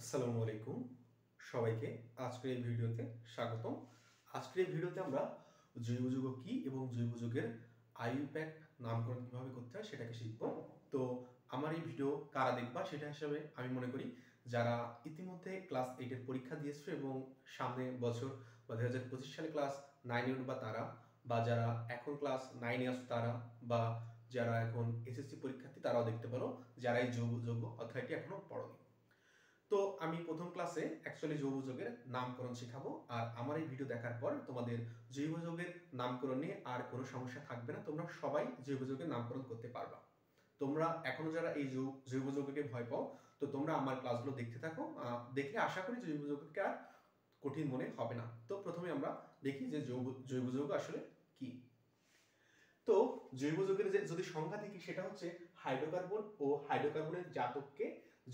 আসসালামু আলাইকুম সবাইকে। আজকের এই ভিডিওতে স্বাগতম। আজকের এই ভিডিওতে আমরা জৈব যৌগ কি এবং জৈব যৌগের আইইউপ্যাক নামকরণ কিভাবে করতে হয় সেটাকে শিখব। তো আমার এই ভিডিও কারা দেখবা সেটা হিসাবে আমি মনে করি যারা ইতিমধ্যে ক্লাস 8 এর পরীক্ষা দিয়েছো এবং সামনে বছর বা 2025 সালে ক্লাস 9 এ উঠবা তারা, বা যারা এখন ক্লাস 9 এ আছো তারা, বা যারা এখন এসএসসি পরীক্ষার্থী তারাও দেখতে পারো যারা এই জৈব যৌগ অধ্যায়টি এখনো পড়োনি। তো আমি প্রথম ক্লাসে অ্যাকচুয়ালি জৈব যৌগের নামকরণ শেখাবো, আর আমার এই ভিডিও দেখার পর তোমাদের জৈব যৌগের নামকরণ নিয়ে আর কোনো সমস্যা থাকবে না, তোমরা সবাই জৈব যৌগের নামকরণ করতে পারবা। তোমরা এখনো যারা এই জৈব যৌগকে ভয় পাও, তো তোমরা আমার ক্লাসগুলো দেখতে থাকো, দেখলে আশা করি জৈব যৌগকে আর কঠিন মনে হবে না। তো প্রথমে আমরা দেখি যে জৈব যৌগ আসলে কি। তো জৈব যৌগের যে যদি সংখ্যা দেখি সেটা হচ্ছে হাইড্রোকার্বন ও হাইড্রোকার্বনের জাতককে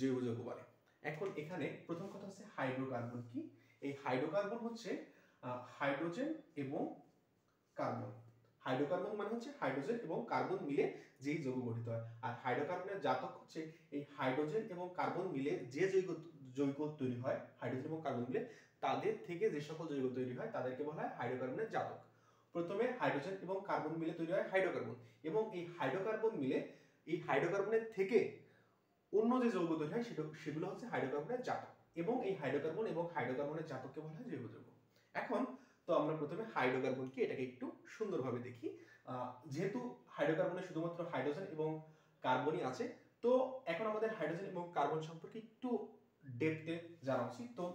জৈব যৌগ বলে। এখন এখানে প্রথম কথা হচ্ছে হাইড্রোকার্বন কি। এই হাইড্রোকার্বন হচ্ছে হাইড্রোজেন এবং কার্বন। হাইড্রোকার্বন মানে হচ্ছে হাইড্রোজেন এবং কার্বন মিলে যেই যৌগ গঠিত হয়, আর হাইড্রোকার্বনের জাতক হচ্ছে এই হাইড্রোজেন এবং কার্বন মিলে যে যৌগ তৈরি হয়, হাইড্রোজেন এবং কার্বন মিলে তাদের থেকে যে সকল যৌগ তৈরি হয় তাদেরকে বলা হয় হাইড্রোকার্বনের জাতক। প্রথমে হাইড্রোজেন এবং কার্বন মিলে তৈরি হয় হাইড্রোকার্বন, এবং এই হাইড্রোকার্বন মিলে এই হাইড্রোকার্বনের থেকে অন্য যে যৌগ তৈরি হয় সেগুলো হচ্ছে হাইড্রোকার্বনের জাতক, এবং এই হাইড্রোকার্বন এবং হাইড্রোকার্বনের জাতককে বলা হয় জৈব যৌগ। এখন তো আমরা প্রথমে হাইড্রোকার্বন কি এটাকে একটু সুন্দরভাবে দেখি। যেহেতু হাইড্রোকার্বনে শুধুমাত্র হাইড্রোজেন এবং কার্বনই আছে, তো এখন আমাদের হাইড্রোজেন এবং কার্বন সম্পর্কে একটু ডেপথে জানা উচিত। তো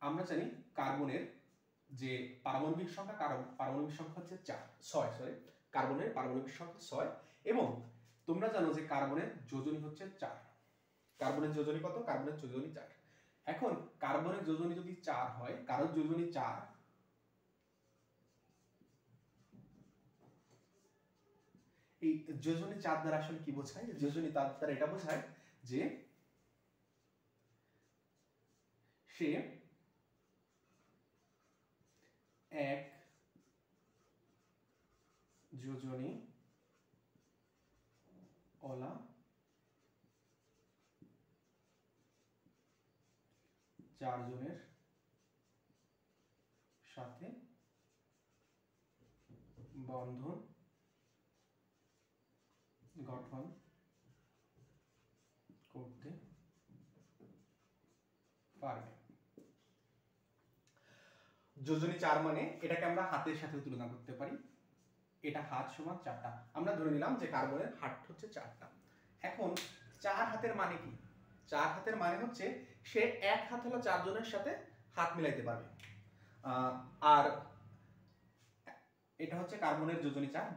আমরা জানি কার্বনের যে পারমাণবিক সংখ্যা, পারমাণবিক সংখ্যা হচ্ছে 6 কার্বনের পারমাণবিক সংখ্যা 6, এবং তোমরা জানো যে কার্বনের যোজনী হচ্ছে 4। কার্বনের যোজনী কত? কার্বনের যোজনী 4। এখন কার্বনের যোজনী যদি 4 হয়, কারণ যোজনী 4, এই যোজনী 4 দ্বারা আসলে কি বোঝায়? যোজনী 4 দ্বারা এটা বোঝায় যে সে এক যোজনী ওলা 4 জনের সাথে বন্ধন গঠন করতে পারবে। যোজনী 4 মানে এটাকে আমরা হাতের সাথে তুলনা করতে পারি। এটা হাত সমান 4টা, আমরা ধরে নিলাম যে কার্বনের হাত হচ্ছে 4টা। এখন 4 হাতের মানে কি? 4 হাতের মানে হচ্ছে সে এক হাত হলো 4 জনের সাথে হাত মিলাইতে পারবে। আর এটা হচ্ছে কার্বনের যোজনী 4।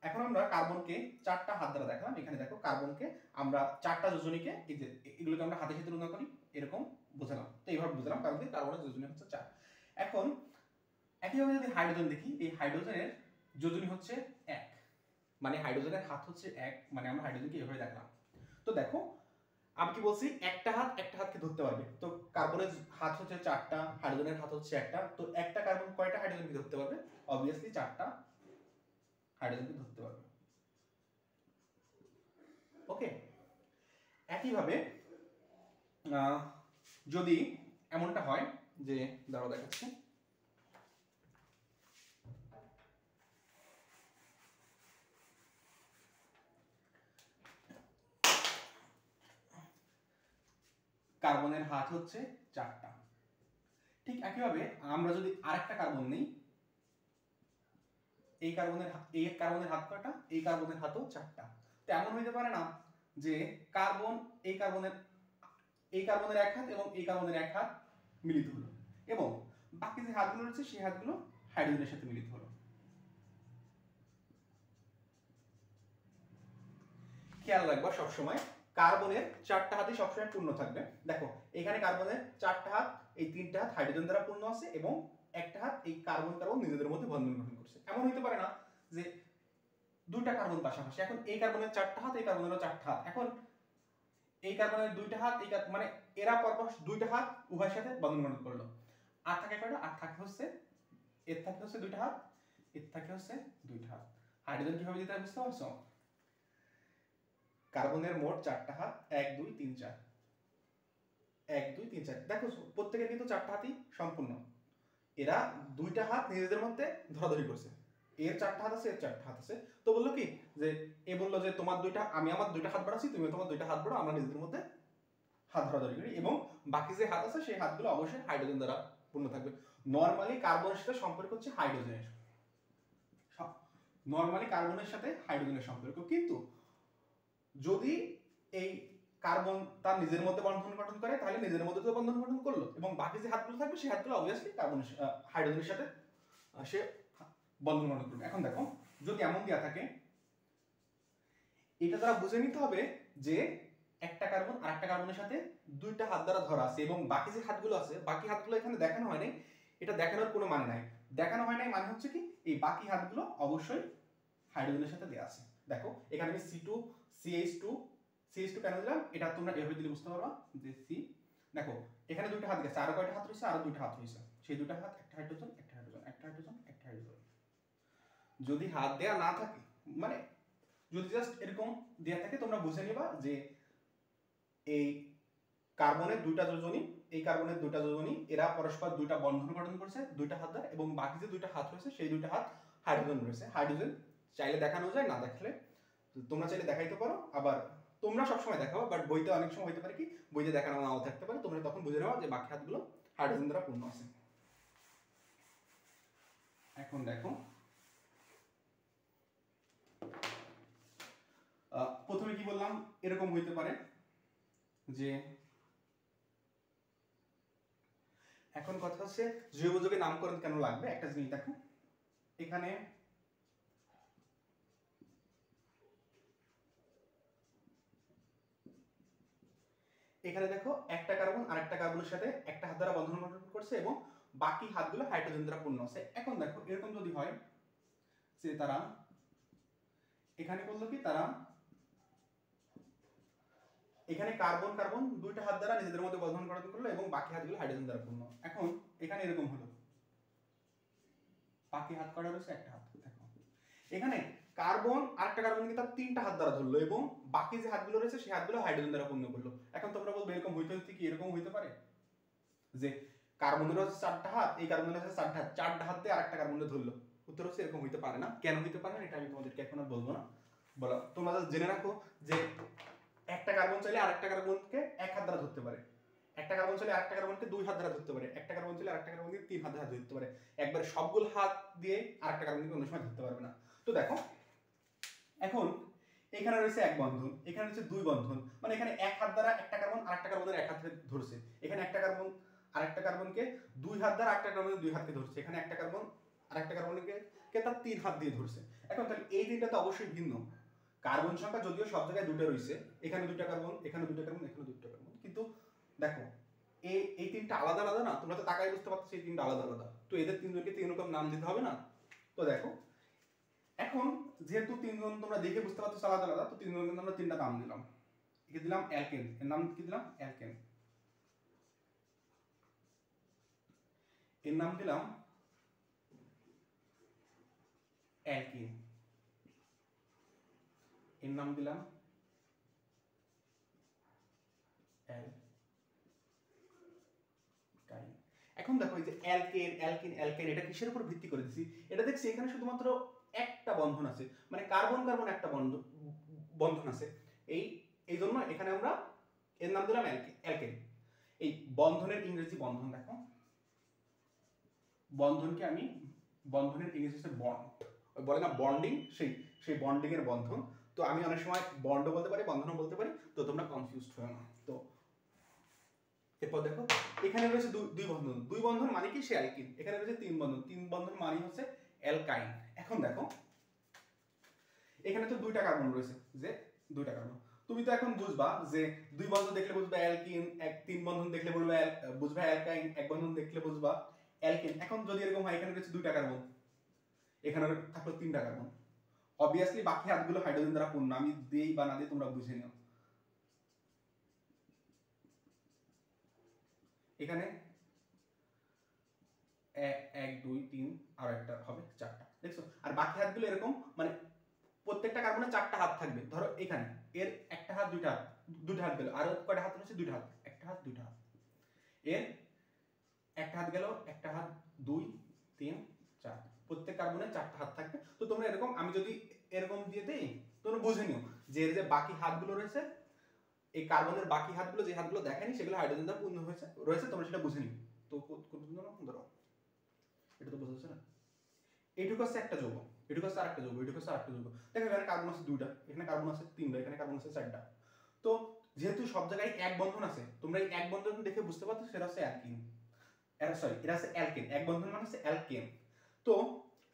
এখন আমরা কার্বনকে 4টা হাত দ্বারা দেখালাম। এখানে দেখো কার্বনকে আমরা 4টা যোজনীকে, এই যে এগুলোকে আমরা হাতের সাথে তুলনা করি, এরকম বোঝালাম। তো এইভাবে বুঝলাম কার্বনের যোজনী হচ্ছে 4। এখন একইভাবে যদি হাইড্রোজেন দেখি, এই হাইড্রোজেনের যোজনী হচ্ছে 1, মানে হাইড্রোজেনের হাত হচ্ছে 1, মানে আমরা হাইড্রোজেনকে এভাবে দেখলাম। তো দেখো আমি কি বলছি, একটা হাতকে ধরতে পারবে। তো কার্বনের হাত হচ্ছে 4টা, হাইড্রোজেনের হাত হচ্ছে 1টা, তো একটা কার্বন কয়টা হাইড্রোজেনকে ধরতে পারবে? অবভিয়াসলি 4টা হাইড্রোজেনকে ধরতে পারবে। ওকে, একইভাবে যদি এমনটা হয় যে, দাঁড়াও দেখাচ্ছি, কার্বনের হাত হচ্ছে 4টা। ঠিক একইভাবে আমরা যদি আরেকটা কার্বন নেই, এই কার্বনের হাত কয়টা? এই কার্বনের হাতও 4টা। তো এমন হইতে পারে না যে কার্বন এই কার্বনের এক হাত এবং এই কার্বনের এক হাত মিলিত হলো, এবং বাকি যে হাতগুলো রয়েছে সেই হাতগুলো হাইড্রোজেনের সাথে মিলিত হলো। খেয়াল রাখবা সবসময় কার্বনের 4টা হাতই সবসময় পূর্ণ থাকবে। দেখো এখানে কার্বনের 4টা হাত, এই 3টা হাত হাইড্রোজেন দ্বারা পূর্ণ আছে, এবং একটা হাত এই কার্বন নিজেদের মধ্যে বন্ধন গঠন করছে। এমন হইতে পারে না যে দুইটা কার্বন পাশাপাশি, এখন এই কার্বনের 4টা হাত, এই কার্বনেরও 4টা হাত, এখন এই কার্বনের 2টা হাত, এই মানে এরা পরপর 2টা হাত উভয়ের সাথে বন্ধন গঠন করলো। আর থাকে কয়টা? আর থাকে হচ্ছে, এর থাকে হচ্ছে 2টা হাত, এর থাকে হচ্ছে 2টা হাত। হাইড্রোজেন কিভাবে দিতে হয় বুঝতে পারছো? কার্বনের মোট 4টা হাত, 1 2 3 4, 1 2 3 4, দেখো প্রত্যেকের কিন্তু 4টা হাতই সম্পূর্ণ। এরা দুইটা হাত নিজেদের মধ্যে ধরাধরি করছে, এর 4টা হাত আছে, এর 4টা হাত আছে। তো বললো কি যে এ বললো যে তোমার দুইটা, আমি আমার দুইটা হাত বাড়াচ্ছি, তুমি তোমার দুইটা হাত বাড়াও, আমরা নিজেদের মধ্যে হাত ধরাধরি করি, এবং বাকি যে হাত আছে সেই হাতগুলো অবশ্যই হাইড্রোজেন দ্বারা পূর্ণ থাকবে। নরমালি কার্বনের সাথে সম্পর্ক হচ্ছে হাইড্রোজেনের, নরমালি কার্বনের সাথে হাইড্রোজেনের সম্পর্ক। কিন্তু যদি এই কার্বন তার নিজের মধ্যে বন্ধন গঠন করে, তাহলে নিজের মধ্যে তো বন্ধন গঠন করলো, এবং বাকি যে হাতগুলো থাকবে সেই হাতগুলো অবভিয়াসলি কার্বনের হাইড্রোজেনের সাথে সে বন্ধন গঠন করবে। এখন দেখো যদি এমন দেওয়া থাকে, এটা দ্বারা বুঝে নিতে হবে যে একটা কার্বন আর একটা কার্বনের সাথে দুইটা হাত দ্বারা ধরা আছে, এবং বাকি যে হাতগুলো আছে, বাকি হাতগুলো এখানে দেখানো হয় নাই। এটা দেখানোর কোনো মানে নাই, দেখানো হয় নাই মানে হচ্ছে কি এই বাকি হাতগুলো অবশ্যই হাইড্রোজেনের সাথে দেওয়া আছে। দেখো এখানে আমি CH2 কেন দিলাম, এটা তোমরা এভাবে দিলে বুঝতে পারবা যে সি। দেখো এখানে দুইটা হাত গেছে, আরো কয়টা হাত রয়েছে, আরো দুইটা হাত রয়েছে, সেই দুইটা হাত একটা হাইড্রোজেন, একটা হাইড্রোজেন, একটা হাইড্রোজেন, একটা হাইড্রোজেন। যদি হাত দেয়া না থাকে, মানে যদি জাস্ট এরকম দেয়া থাকে, তোমরা বুঝে নিবা যে এই কার্বনের দুইটা যোজনী, এই কার্বনের দুইটা যোজনী, এরা পরস্পর দুইটা বন্ধন গঠন করছে দুইটা হাত দ্বারা, এবং বাকি যে দুইটা হাত রয়েছে সেই দুইটা হাত হাইড্রোজেন রয়েছে। হাইড্রোজেন চাইলে দেখানো যায়, না দেখালে তোমরা চাইলে দেখাইতে পারো, আবার তোমরা সবসময় দেখাবো, বাট বইতে অনেক সময় হইতে পারে কি বইতে দেখানো নাও থাকতে পারে, তোমরা তখন বুঝে নেওয়া যে বাকি হাতগুলো হাইড্রোজেন দ্বারা পূর্ণ আছে। এখন দেখো প্রথমে কি বললাম, এরকম হইতে পারে যে, এখন কথা হচ্ছে জৈবযৌগের নামকরণ কেন লাগবে। একটা জিনিস দেখো, এখানে এখানে দেখো একটা কার্বন আর একটা কার্বনের সাথে একটা হাত দ্বারা বন্ধন গঠন করছে, এবং বাকি হাতগুলো হাইড্রোজেন দ্বারা পূর্ণ আছে। এখন দেখো এরকম যদি হয় যে তারা এখানে করলো কি, তারা এখানে কার্বন কার্বন দুইটা হাত দ্বারা নিজেদের মধ্যে বন্ধন গঠন করলো, এবং বাকি হাতগুলো হাইড্রোজেন দ্বারা পূর্ণ। এখন এখানে এরকম হলো, বাকি হাত কটা রয়েছে, একটা হাত। দেখো এখানে কার্বন আরেকটা কার্বনকে তার তিনটা হাত দ্বারা ধরলো, এবং বাকি যে হাতগুলো রয়েছে সেই হাতগুলো হাইড্রোজেন দ্বারা পূর্ণ করলো। এখন তোমরা বলবে এরকম হইতে হইতে কি এরকম হইতে পারে যে কার্বনের হচ্ছে 4টা হাত, এই কার্বনের হচ্ছে 4টা হাত, 4টা হাত দিয়ে আরেকটা কার্বনকে ধরলো। উত্তর হচ্ছে এরকম হইতে পারে না। কেন হইতে পারে না এটা আমি তোমাদেরকে এখন আর বলবো না, বলো তোমরা জেনে রাখো যে একটা কার্বন চাইলে আরেকটা কার্বনকে এক হাত দ্বারা ধরতে পারে, একটা কার্বন চাইলে আরেকটা কার্বনকে দুই হাত দ্বারা ধরতে পারে, একটা কার্বন চাইলে আরেকটা কার্বনকে তিন হাত দ্বারা ধরতে পারে, একবারে সবগুলো হাত দিয়ে আরেকটা কার্বনকে কোনো সময় ধরতে পারবে না। তো দেখো এখন এখানে রয়েছে এক বন্ধন, এখানে রয়েছে দুই বন্ধন, মানে এখানে এক হাত দ্বারা একটা কার্বন আরেকটা কার্বনের এক হাতে ধরছে, এখানে একটা কার্বন আরেকটা কার্বনকে দুই হাত দ্বারা একটা কার্বনের দুই হাতকে ধরছে, এখানে একটা কার্বন আরেকটা কার্বনকে তার তিন হাত দিয়ে ধরছে। এখন তাহলে এই তিনটা তো অবশ্যই ভিন্ন। কার্বন সংখ্যা যদিও সব জায়গায় দুটো রয়েছে, এখানে দুইটা কার্বন, এখানে দুইটা কার্বন, এখানে দুইটা কার্বন, কিন্তু দেখো এই তিনটা আলাদা আলাদা না, তোমরা তো তাকাই বুঝতে পারছো এই তিনটা আলাদা আলাদা, তো এদের তিনজনকে তিন রকম নাম দিতে হবে না। তো দেখো এখন যেহেতু তিনজন তোমরা দেখে বুঝতে পারছো আলাদা আলাদা, তো তিনজনকে আমরা তিনটা নাম দিলাম। একে দিলাম অ্যালকেন, এর নাম কি দিলাম, অ্যালকেন। এর নাম দিলাম অ্যালকিন, এর নাম দিলাম অ্যালকাইন। এখন দেখো এই যে অ্যালকেন অ্যালকিন অ্যালকেন, এটা কিসের উপর ভিত্তি করে দিছি, এটা দেখছি এখানে শুধুমাত্র একটা বন্ধন আছে, মানে কার্বন কার্বন একটা বন্ধন আছে, এই জন্য এখানে আমরা এর নাম দিলাম অ্যালকেন। এই বন্ধনের ইংরেজি বন্ধন, দেখো বন্ধনকে আমি, বন্ধনের ইংরেজি হচ্ছে বন্ড, বলে না বন্ডিং, সেই বন্ডিং এর বন্ধন। তো আমি অনেক সময় বন্ডও বলতে পারি বন্ধনও বলতে পারি, তো তোমরা কনফিউজড হও না। তো এরপর দেখো এখানে রয়েছে দুই বন্ধন, দুই বন্ধন মানে কি সে অ্যালকিন, এখানে রয়েছে তিন বন্ধন, তিন বন্ধন মানে হচ্ছে অ্যালকাইন। এখন দেখো এখানে তো দুইটা কার্বন রয়েছে, যে দুইটা কার্বন, তুমি তো এখন বুঝবা যে দুই বন্ধন দেখলে বুঝবা অ্যালকিন, তিন বন্ধন দেখলে বুঝবা অ্যালকাইন, এক বন্ধন দেখলে বুঝবা অ্যালকেন। এখন যদি এরকম হয় এখানে রয়েছে দুইটা কার্বন, এখানে থাকলো তিনটা কার্বন, অবভিয়াসলি বাকি হাতগুলো হাইড্রোজেন দ্বারা পূর্ণ, আমি দেই বা না দিই তোমরা বুঝে নাও। এখানে 1 2 3 আর একটা হবে 4টা, দেখছো? আর বাকি হাতগুলো এরকম, মানে প্রত্যেকটা কার্বনে 4টা হাত থাকবে। ধরো এখানে এর একটা হাত দুইটা হাত, দুইটা হাত গেল, আর কয়টা হাত রয়েছে, দুইটা হাত, একটা হাত দুইটা হাত। এর একটা হাত গেল, একটা হাত 2 3 4, প্রত্যেক কার্বনের 4টা হাত থাকবে। তো তোমরা এরকম, আমি যদি এরকম দিয়ে দেই তোমরা বুঝে নিও যে এর যে বাকি হাতগুলো রয়েছে, এই কার্বনের বাকি হাতগুলো, যে হাতগুলো দেখায়নি সেগুলো হাইড্রোজেন দ্বারা পূর্ণ রয়েছে, তোমরা সেটা বুঝে নিও। তো ধরো এটা তো বোঝা যাচ্ছে না, এইটুকু হচ্ছে একটা যৌগ, এটুকু হচ্ছে আরেকটা যৌগ, এটুকু হচ্ছে আরেকটা যৌগ। দেখো এখানে কার্বন আছে 2টা, এখানে কার্বন আছে 3টা, এখানে কার্বন আছে 4টা। তো যেহেতু সব জায়গায় এক বন্ধন আছে, তোমরা এই এক বন্ধন দেখে বুঝতে পারছো সেটা হচ্ছে অ্যালকিন, এটা হচ্ছে অ্যালকেন, এক বন্ধন মানে হচ্ছে অ্যালকেন। তো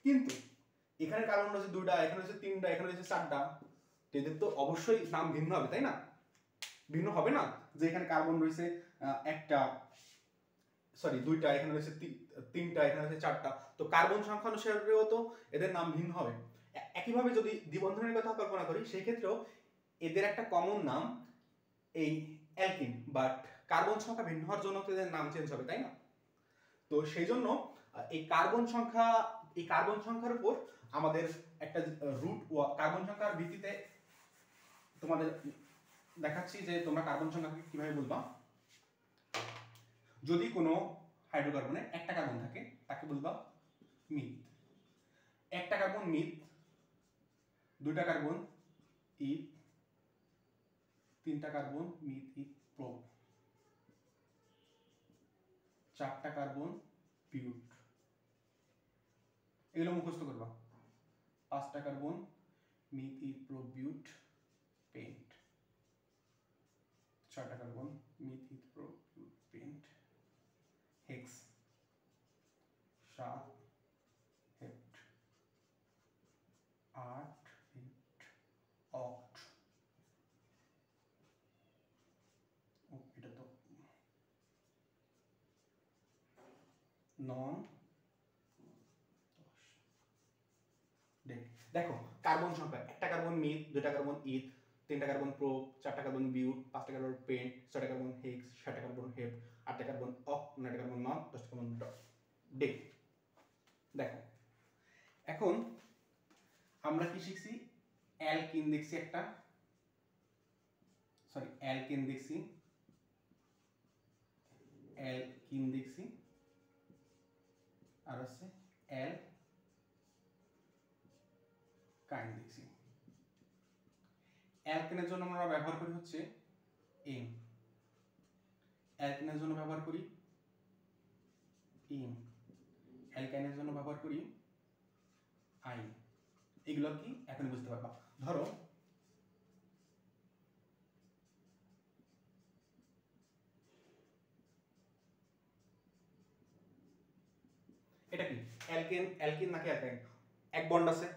কিন্তু এখানে কার্বন রয়েছে 2টা, এখানে রয়েছে 3টা, এখানে রয়েছে 4টা, তো এদের তো অবশ্যই নাম ভিন্ন হবে, তাই না? ভিন্ন হবে না যে এখানে কার্বন রয়েছে একটা, সরি 2টা, এখানে রয়েছে 3টা, এখানে রয়েছে 4টা, তো কার্বন সংখ্যা অনুসারেও তো এদের নাম ভিন্ন হবে। একইভাবে যদি দ্বিবন্ধনের কথা কল্পনা করি সেই ক্ষেত্রেও এদের একটা কমন নাম এই অ্যালকিন, বাট কার্বন সংখ্যা ভিন্ন হওয়ার জন্য তো এদের নাম চেঞ্জ হবে, তাই না? তো সেই জন্য এই কার্বন সংখ্যার উপর আমাদের একটা রুট, কার্বন সংখ্যার ভিত্তিতে তোমাদের দেখাচ্ছি যে তোমরা কার্বন সংখ্যাকে কিভাবে বলবা। যদি কোনো হাইড্রোকার্বনে একটা কার্বন থাকে তাকে বলবা মিথ, একটা কার্বন মিথ, 2টা কার্বন ইথ, 3টা কার্বন মিথ ইথ প্রোপ, 4টা কার্বন বিউট, এগুলো মুখস্থ করবা। 5টা carbon meth eth prop but pent, 6টা carbon meth eth prop but pent hex, 7 hept, 8 hept oct, এটা তো 9 10। দেখো কার্বন সংখ্যা, একটা কার্বন মিথ, 2টা কার্বন ইথ, 3টা কার্বন প্রোপ, 4টা কার্বন বিউট, 5টা কার্বন পেন্ট, 6টা কার্বন হেক্স, 7টা কার্বন হেপ্ট, 8টা কার্বন অক্ট, 9টা কার্বন নন, 10টা কার্বন ডে। দেখো এখন আমরা কি শিখছি, অ্যালকিন দেখছি একটা, সরি অ্যালকেন দেখছি, অ্যালকিন দেখছি, আর হচ্ছে অ্যালকাইন দেখছি। অ্যালকেনের জন্য আমরা ব্যবহার করি হচ্ছে এন, অ্যালকেনের জন্য ব্যবহার করি ইন, অ্যালকাইনের জন্য ব্যবহার করি আই। এগুলো কি এখন বুঝতে পারবা। ধরো এটা কি অ্যালকেন, অ্যালকিন নাকি অ্যালকাইন? এক বন্ড আছে,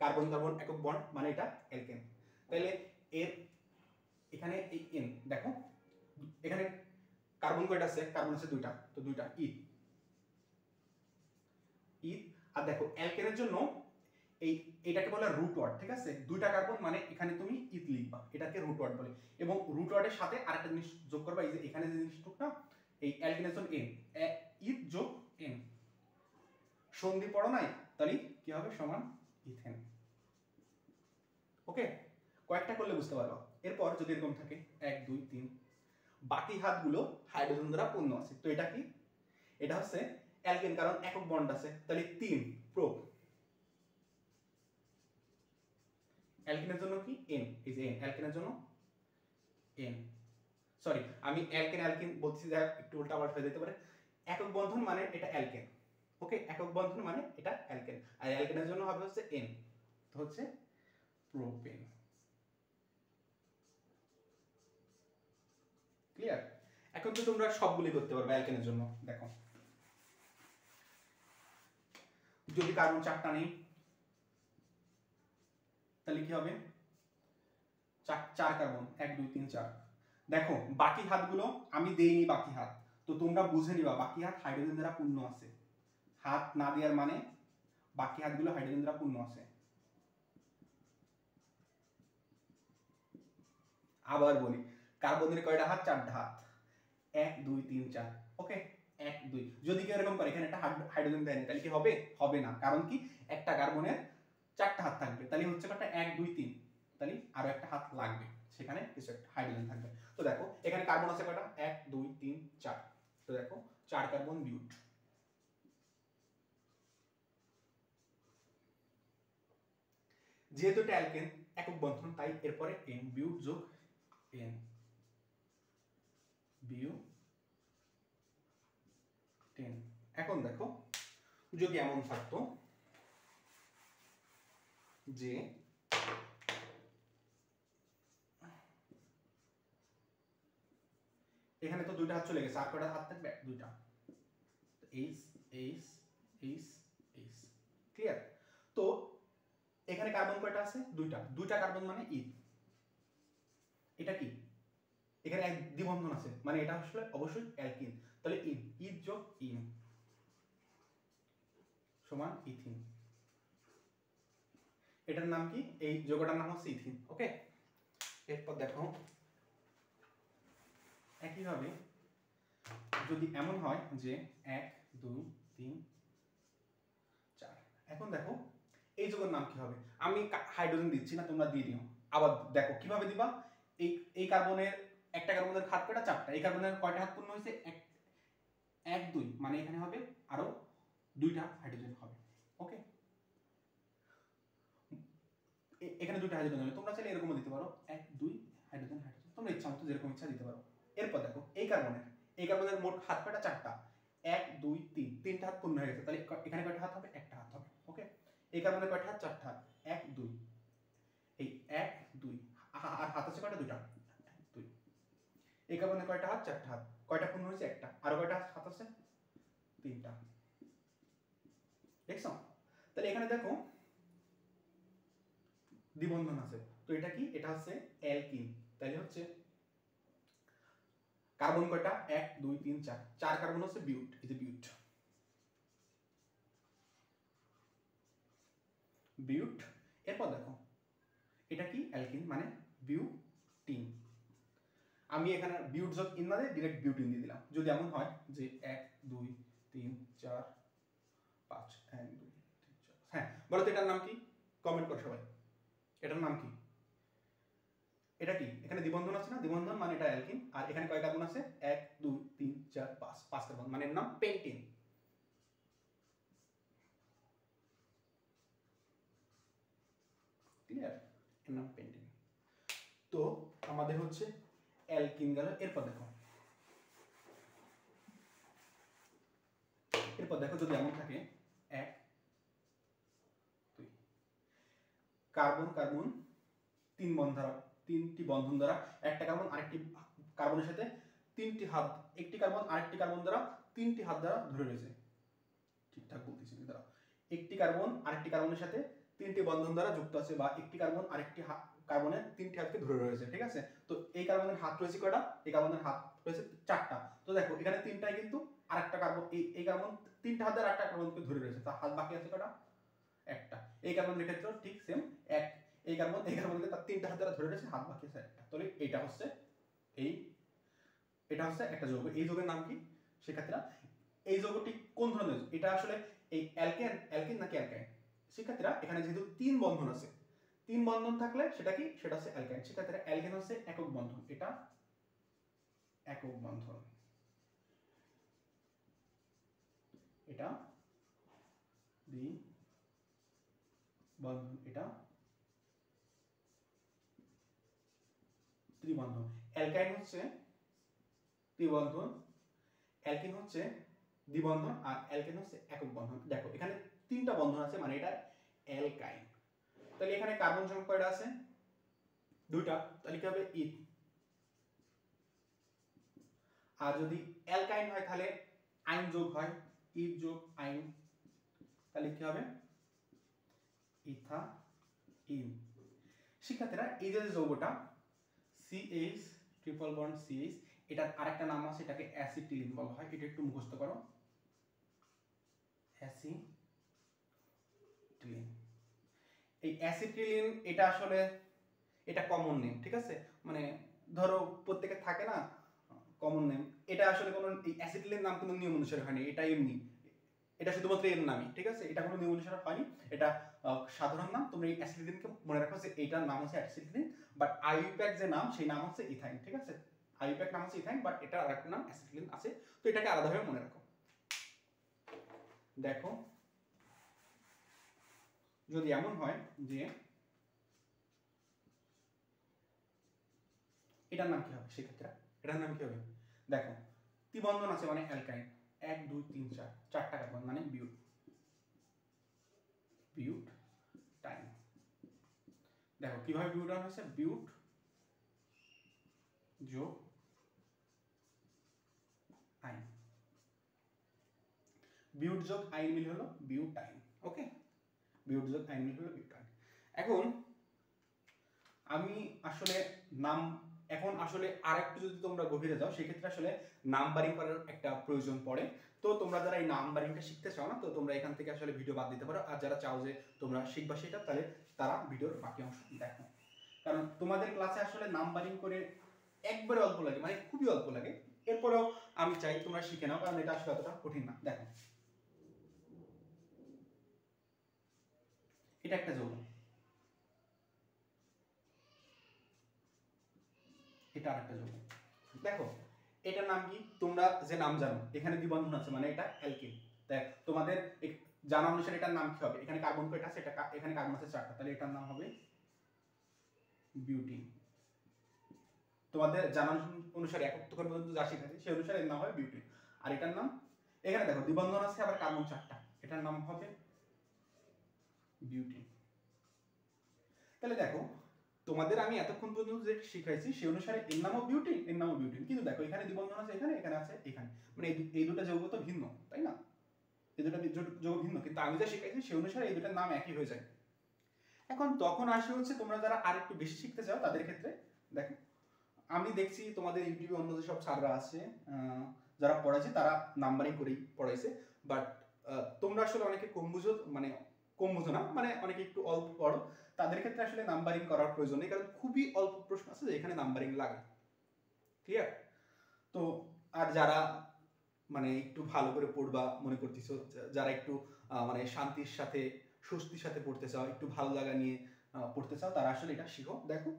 কার্বন কার্বন একক বন্ড মানে এটা অ্যালকেন। তাহলে এর এখানে এই এন দেখো, এখানে কার্বন কয়টা আছে? কার্বন আছে 2টা, তো 2টা ইথ, আর দেখো অ্যালকেনের জন্য এটাকে বলে রুট ওয়ার্ড, ঠিক আছে? 2টা কার্বন মানে এখানে তুমি ইথ লিখবা, এটাকে রুট ওয়ার্ড বলে। এবং রুট ওয়ার্ডের সাথে আরেকটা জিনিস যোগ করবা, এই যে এখানে যে জিনিসটুকু না, এই অ্যালকেনের জন্য এন, ইথ যোগ এন, সন্ধি পড়ো নাই? তাহলে কি হবে? সমান ইথেন। ওকে, কয়েকটা করলে বুঝতে পারবা। এরপর যদি এরকম থাকে 1 2 3, বাকি হাতগুলো হাইড্রোজেন দ্বারা পূর্ণ আছে, তো এটা কি? এটা হচ্ছে অ্যালকেন, কারণ একক বন্ড আছে, তাহলে 3 প্রোপ। অ্যালকেনের জন্য কি এন, এই যে এন, অ্যালকেনের জন্য এন, সরি আমি অ্যালকেন বলছি, একটু উল্টা পাল্টা হয়ে যেতে পারে। একক বন্ধন মানে এটা অ্যালকেন, ওকে, একক বন্ধন মানে এটা অ্যালকেন, আর অ্যালকেনের জন্য হবে হচ্ছে এন, তো হচ্ছে প্রোপেন। ক্লিয়ার? এখন তো তোমরা সবগুলি করতে পারবে অ্যালকেনের জন্য। দেখো যদি কার্বন 4টা নেই তাহলে কি হবে? 4 কার্বন, 1 2 3 4। দেখো বাকি হাতগুলো আমি দেইনি, বাকি হাত তো তোমরা বুঝে নিবা, বাকি হাত হাইড্রোজেন দ্বারা পূর্ণ আছে। হাত না দেওয়ার মানে বাকি হাতগুলো হাইড্রোজেন দ্বারা পূর্ণ আছে। আবার বলি, কার্বনের কয়টা হাত? 4টা হাত, 1 2 3 4, ওকে 1 2। যদি কেউ এরকম করে এখানে একটা হাইড্রোজেন দেয়নি তাহলে কি হবে? হবে না, কারণ কি একটা কার্বনের 4টা হাত থাকবে, তাহলে হচ্ছে কয়টা? 1 2 3, তাহলে আরো একটা হাত লাগবে, সেখানে কিছু একটা হাইড্রোজেন থাকবে। তো দেখো এখানে কার্বন আছে কয়টা? 1 2 3 4, দেখো 4 কার্বন বিউট। যেহেতু এটা অ্যালকেন একক বন্ধন, তাই এরপরে এন, বিউট যোগ এন, বিউটেন। এখন দেখো যদি এমন থাকতো যে এখানে তো দুইটা হাত চলে গেছে, আর কয়টা হাত থাকবে? দুইটা, H H H H, clear? তো এখানে কার্বন কয়টা আছে? দুইটা, দুইটা কার্বন মানে ইথ। এটা কি? এখানে এক দ্বিবন্ধন আছে, মানে এটা আসলে অবশ্যই অ্যালকিন। তাহলে ইন, ইথ যোগ ইন সমান ইথিন। এটার নাম কি? এই যৌগটার নাম হচ্ছে ইথিন। ওকে, এরপর দেখো একইভাবে যদি এমন হয় যে 1 2 3 4, এখন দেখো এই যৌগের নাম কি হবে? আমি হাইড্রোজেন দিচ্ছি না, তোমরা দিয়ে দিও। আবার দেখো কিভাবে দিবা। এই কার্বনের একটা কার্বনের হাত কয়টা? 4টা। এই কার্বনের কয়টা হাত পূর্ণ হয়েছে? 1 2, মানে এখানে হবে আরো 2টা হাইড্রোজেন হবে। ওকে, এখানে 2টা হাইড্রোজেন হবে। তোমরা চাইলে এরকমও দিতে পারো, 1 2 হাইড্রোজেন হাইড্রোজেন, তোমরা ইচ্ছা মতো যেরকম ইচ্ছা দিতে পারো। এরপর দেখো এই কার্বনের মোট হাত কয়টা? 4টা। 1 2 3, 3টা হাত পূর্ণ হয়ে গেছে, তাহলে এখানে কয়টা হাত হবে? একটা হাত হবে। ওকে, এই কার্বনের কয়টা হাত? 4টা হাত। 1 2, এই 1 2, আর হাত আছে কয়টা? 2টা, 2। এই কার্বনের কয়টা হাত? 4টা হাত। কয়টা পূর্ণ হয়েছে? একটা। আর কয়টা হাত আছে? 3টা। দেখছো? তাহলে এখানে দেখো দ্বিবন্ধন আছে, তো এটা কি? এটা হচ্ছে অ্যালকিন। তাহলে হচ্ছে কার্বন কয়টা? 1 2 3 4, 4 কার্বন হচ্ছে বিউট। এই যে বিউট, বিউট। এরপর দেখো এটা কি? অ্যালকিন, মানে বিউটিন। আমি এখানে বিউট যোগ ইন না দিয়ে ডাইরেক্ট বিউটিন দিয়ে দিলাম। যদি এমন হয় যে 1 2 3 4 5, 1 2 3 4, হ্যাঁ বলো তো এটার নাম কি? কমেন্ট করো সবাই, এটার নাম কি? এটা কি? এখানে দ্বিবন্ধন আছে না? দ্বিবন্ধন মানে এটা অ্যালকিন। আর এখানে কয় কার্বন আছে? 1 2 3 4 5, 5 কার্বন, মানে এর নাম পেন্টিন। ক্লিয়ার? এর নাম পেন্টিন। তো আমাদের হচ্ছে অ্যালকিন গেল। এরপর দেখো যদি এমন থাকে 1 2, কার্বন কার্বন 3টি বন্ধন দ্বারা একটা কার্বন আরেকটি কার্বনের সাথে 3টি হাত, একটি কার্বন আরেকটি কার্বন দ্বারা 3টি হাত দ্বারা ধরে রয়েছে। ঠিকঠাক বলতেছি না, দাঁড়াও। একটি কার্বন আরেকটি কার্বনের সাথে 3টি বন্ধন দ্বারা যুক্ত আছে, বা একটি কার্বন আরেকটি কার্বনের 3টি হাতকে ধরে রয়েছে। ঠিক আছে? তো এই কার্বনের হাত রয়েছে কয়টা? এই কার্বনের হাত রয়েছে 4টা। তো দেখো এখানে 3টাই কিন্তু আরেকটা কার্বন, এই কার্বন 3টা হাত দ্বারা আরেকটা কার্বনকে ধরে রয়েছে, তার হাত বাকি আছে কয়টা? একটা। এই কার্বনের ক্ষেত্রে ঠিক সেম, এক। এই কার্বনকে তার 3টা হাত দ্বারা ধরে রয়েছে, হাত বাকি আছে একটা। তাহলে এটা হচ্ছে একটা যৌগ। এই যৌগের নাম কি? শিক্ষার্থীরা এই যৌগটি কোন ধরনের? এটা আসলে এই অ্যালকেন নাকি অ্যালকাইন? শিক্ষার্থীরা এখানে যেহেতু 3 বন্ধন আছে, 3 বন্ধন থাকলে সেটা কি? সেটা হচ্ছে অ্যালকাইন। শিক্ষার্থীরা অ্যালকেন হচ্ছে একক বন্ধন, এটা একক বন্ধন, এটা দ্বিবন্ধন, এটা ত্রিবন্ধন। অ্যালকাইন হচ্ছে ত্রিবন্ধন, অ্যালকিন হচ্ছে দ্বিবন্ধন, আর অ্যালকেন হচ্ছে একক বন্ধন। দেখো এখানে 3টা বন্ধন আছে, মানে এটা অ্যালকাইন। তাহলে এখানে কার্বন সংখ্যা কয়টা আছে? 2টা। তাহলে কি হবে? ইথ। আর যদি অ্যালকাইন হয় তাহলে আইন যোগ হয়, ইথ যোগ আইন, তাহলে কি হবে? ইথাইন। শিক্ষার্থীরা এই যে যৌগটা CH ট্রিপল বন্ড CH, এটার আরেকটা নাম আছে, এটাকে অ্যাসিটিলিন বলা হয়। এটা একটু মুখস্থ করো, অ্যাসিটিলিন। এই অ্যাসিটিলিন এটা আসলে এটা কমন নেম। ঠিক আছে? মানে ধরো প্রত্যেকে থাকে না কমন নেম, এটা আসলে কোনো অ্যাসিটিলিন নাম কোনো নিয়ম অনুসারে হয়নি, এটা এমনি, এটা শুধুমাত্র এর নামই। ঠিক আছে? এটা কোনো নিয়ম অনুসারে হয়নি, এটা সাধারণ নাম। তোমরা এই অ্যাসিটিলিনকে মনে রাখো যে এইটার নাম হচ্ছে অ্যাসিটিলিন, বাট আইইউপ্যাক যে নাম সেই নাম হচ্ছে ইথাইন। ঠিক আছে? আইইউপ্যাক নাম আছে ইথাইন, বাট এটা আরেকটা নাম অ্যাসিটিলিন আছে, তো এটাকে আলাদাভাবে মনে রাখো। দেখো যদি এমন হয় যে এটার নাম কি হবে, সেক্ষেত্রে এটার নাম কি হবে, দেখো ত্রিবন্ধন আছে মানে অ্যালকাইন, 1 2 3 4 চারটা কার্বন মানে বিউট, বিউট টাইম। দেখো কিভাবে বিউটান হয়েছে, বিউট যোগ আইন, বিউট যোগ আইন মিল হলো বিউটাইন। ওকে, বিউট যোগ আইন মিল হলো বিউটাইন। এখন আমি আসলে নাম, এখন আসলে আরেকটু যদি তোমরা গভীরে যাও সেক্ষেত্রে আসলে নাম্বারিং করার একটা প্রয়োজন পড়ে। তো তোমরা যারা এই নাম্বারিংটা শিখতে চাও না, তো তোমরা এখান থেকে আসলে ভিডিও বাদ দিতে পারো, আর যারা চাও যে তোমরা শিখবা সেটা, তাহলে তারা ভিডিওর বাকি অংশ দেখো। কারণ তোমাদের ক্লাসে আসলে নাম্বারিং করে একবারে অল্প লাগে, মানে খুবই অল্প লাগে, এরপরেও আমি চাই তোমরা শিখে নাও, কারণ এটা আসলে অতটা কঠিন না। দেখো এটা একটা যৌগ, এটা আরেকটা যৌগ। দেখো এটার নাম কি, তোমরা যে নাম জানো, এখানে দ্বিবন্ধন আছে মানে এটা অ্যালকিন। দেখ তোমাদের জানা অনুসারে এটার নাম কি হবে, এখানে কার্বন কয়টা আছে, এটা এখানে কার্বন আছে 4টা, তাহলে এটার নাম হবে বিউটিন। তোমাদের জানা অনুসারে একত্রকরণ পর্যন্ত যা শিখাচ্ছে সেই অনুসারে এর নাম হবে বিউটিন। আর এটার নাম, এখানে দেখো দ্বিবন্ধন আছে আবার কার্বন 4টা, এটার নাম হবে বিউটিন। তাহলে দেখো তোমাদের আমি এতক্ষণ পর্যন্ত যে শিখাইছি সেই অনুসারে এর নামও বিউটিন, এর নামও বিউটিন, কিন্তু দেখো এখানে দ্বিবন্ধন আছে এখানে, এখানে আছে এখানে, মানে এই দুটো যৌগ তো ভিন্ন, তাই না? এই দুটো যৌগ ভিন্ন, কিন্তু আমি যা শিখাইছি সেই অনুসারে এই দুটোর নাম একই হয়ে যায়। এখন তখন আসে হচ্ছে তোমরা যারা আরেকটু বেশি শিখতে চাও তাদের ক্ষেত্রে, দেখো আমি দেখছি তোমাদের ইউটিউবে অন্য যে সব স্যাররা আছে যারা পড়াইছে তারা নাম্বারিং করেই পড়াইছে, বাট তোমরা আসলে অনেকে কম বুঝো, মানে কম বুঝো না, মানে অনেকে একটু অল্প পড়ো, তাদের ক্ষেত্রে আসলে নাম্বারিং করার প্রয়োজন নেই, কারণ খুবই অল্প প্রশ্ন আছে যেখানে নাম্বারিং লাগে। ঠিক আছে? তো আর যারা মানে একটু ভালো করে পড়বা মনে করতেছো, যারা একটু মানে শান্তির সাথে স্বস্তির সাথে পড়তে চাও, একটু ভালো লাগা নিয়ে পড়তে চাও, তারা আসলে এটা শিখো। দেখো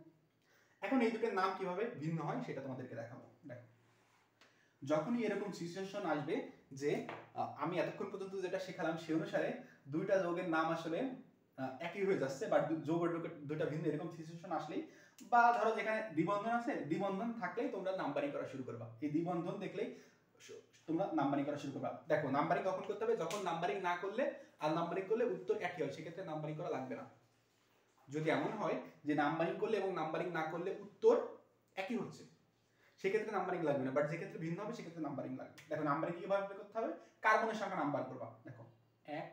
এখন এই দুটোর নাম কিভাবে ভিন্ন হয় সেটা তোমাদেরকে দেখাবো। দেখো যখনই এরকম সিচুয়েশন আসবে যে আমি এতক্ষণ পর্যন্ত যেটা শেখালাম সেই অনুসারে দুইটা যৌগের নাম আসলে একই হয়ে যাচ্ছে, বাট যৌগ দুইটা ভিন্ন, এরকম সিচুয়েশন আসলেই, বা ধরো যেখানে দ্বিবন্ধন আছে, দ্বিবন্ধন থাকলেই তোমরা নাম্বারিং করা শুরু করবা, এই দ্বিবন্ধন দেখলেই তোমরা নাম্বারিং করা শুরু করবা। দেখো নাম্বারিং কখন করতে হবে, যখন নাম্বারিং না করলে আর নাম্বারিং করলে উত্তর একই হয়, সেক্ষেত্রে নাম্বারিং করা লাগবে না। যদি এমন হয় যে নাম্বারিং করলে এবং নাম্বারিং না করলে উত্তর একই হচ্ছে, সেক্ষেত্রে নাম্বারিং লাগবে না, বাট যে ক্ষেত্রে ভিন্ন হবে সেক্ষেত্রে নাম্বারিং লাগবে। দেখো নাম্বারিং কিভাবে করতে হবে, কার্বনের সংখ্যা নাম্বার করবা। দেখো 1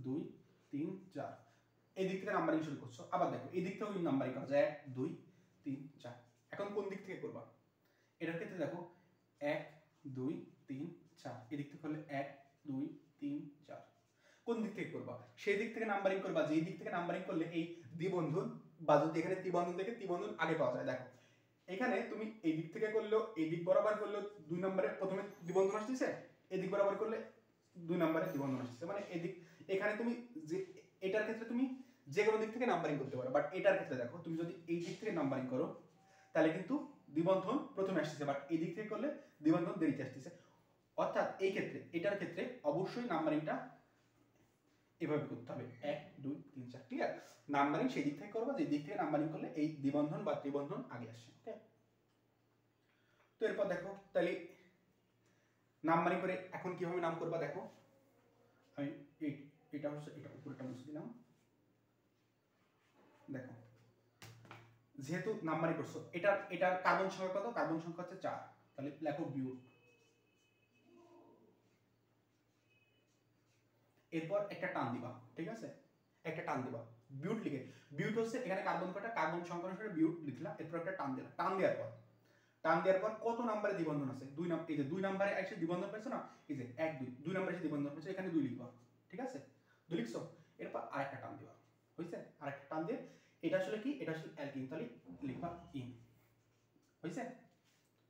2 3 4, এই দিক থেকে নাম্বারিং শুরু করছো, আবার দেখো এই দিক থেকেও নাম্বারিং করা যায় 1 2 3 4। এখন কোন দিক থেকে করবা, এটার ক্ষেত্রে দেখো 1 2 3 4, এই দিক থেকে করলে 1 2 3 4। কোন দিক থেকে করবা, সেই দিক থেকে নাম্বারিং করবা যেই দিক থেকে নাম্বারিং করলে এই দ্বিবন্ধন, বা যদি এখানে ত্রিবন্ধন থেকে ত্রিবন্ধন আগে পাওয়া যায়। দেখো এখানে তুমি এই দিক থেকে করলেও, এই দিক বরাবর করলেও 2 নম্বরে প্রথমে দ্বিবন্ধন আসছে, এই দিক বরাবর করলে 2 নম্বরে দ্বিবন্ধন আসছে, মানে এদিক, এখানে তুমি যে এটার ক্ষেত্রে তুমি যে কোনো দিক থেকে নাম্বারিং করতে পারো, বাট এটার ক্ষেত্রে দেখো তুমি যদি এই দিক থেকে নাম্বারিং করো তাহলে কিন্তু দ্বিবন্ধন প্রথমে আসছে, বাট এই দিক থেকে করলে দ্বিবন্ধন দেরিতে আসছে। অর্থাৎ এই ক্ষেত্রে, এটার ক্ষেত্রে অবশ্যই নাম্বারিংটা এভাবে করতে হবে 1 2 3 4। ক্লিয়ার? নাম্বারিং সেই দিক থেকে করবা যে দিক থেকে নাম্বারিং করলে এই দ্বিবন্ধন বা ত্রিবন্ধন আগে আসে। ওকে, তো এরপর দেখো তাহলে নাম্বারিং করে এখন কিভাবে নাম করবা। দেখো আমি এটা হচ্ছে, এটা উপরেটা মুছে দিলাম। দেখো যেহেতু নাম্বারিং করছো, এটার কার্বন সংখ্যা কত, কার্বন সংখ্যা হচ্ছে 4, তাহলে লেখো বিউট। এরপর একটা টান দিবা, ঠিক আছে, একটা টান দিবা, বিউট লিখে। বিউট হচ্ছে এখানে কার্বন কয়টা, কার্বন সংখ্যা অনুসারে বিউট লিখলা, এরপর একটা টান দিলা। টান দেওয়ার পর কত নম্বরে দ্বিবন্ধন আছে, 2 নম্বর, এই যে 2 নম্বরে এসে দ্বিবন্ধন পাইছো না, এই যে 1 2, 2 নম্বরে এসে দ্বিবন্ধন পাইছো, এখানে 2 লিখবা। ঠিক আছে, 2 লিখছো, এরপর আরেকটা টান দিবা, হইছে? আরেকটা টান দিয়ে, এটা আসলে কি, এটা আসলে অ্যালকিন, তাহলে লিখবা ইন। হইছে?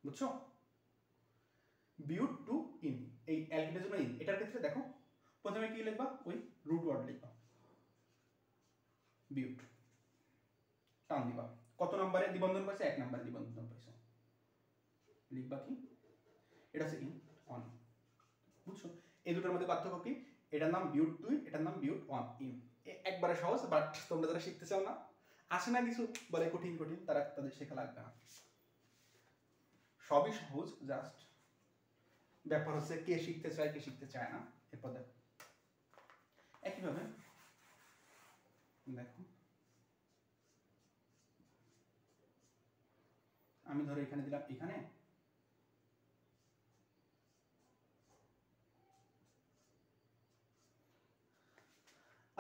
বুঝছো? বিউট টু ইন, এই অ্যালকিনের জন্য ইন। এটার ক্ষেত্রে দেখো প্রথমে কি লিখবা, ওই রুট ওয়ার্ড লিখবা, বিউট, টান দিবা। কত নম্বরে দ্বিবন্ধন পাইছে, 1 নম্বরে দ্বিবন্ধন পাইছো। লিখবা কি, এটা হচ্ছে ইন অন। বুঝছো? এই দুটোর মধ্যে পার্থক্য কি? এটার নাম বিউট 2, এটার নাম বিউট 1 ইন। একবারে সহজ, বাট তোমরা যারা শিখতে চাও না, আসে না কিছু বলে কঠিন কঠিন, তারা তাদের শেখা লাগবে না। সবই সহজ, জাস্ট ব্যাপার হচ্ছে কে শিখতে চায় কে শিখতে চায় না। এরপর দেখো একইভাবে দেখো, আমি ধরো এখানে দিলাম, এখানে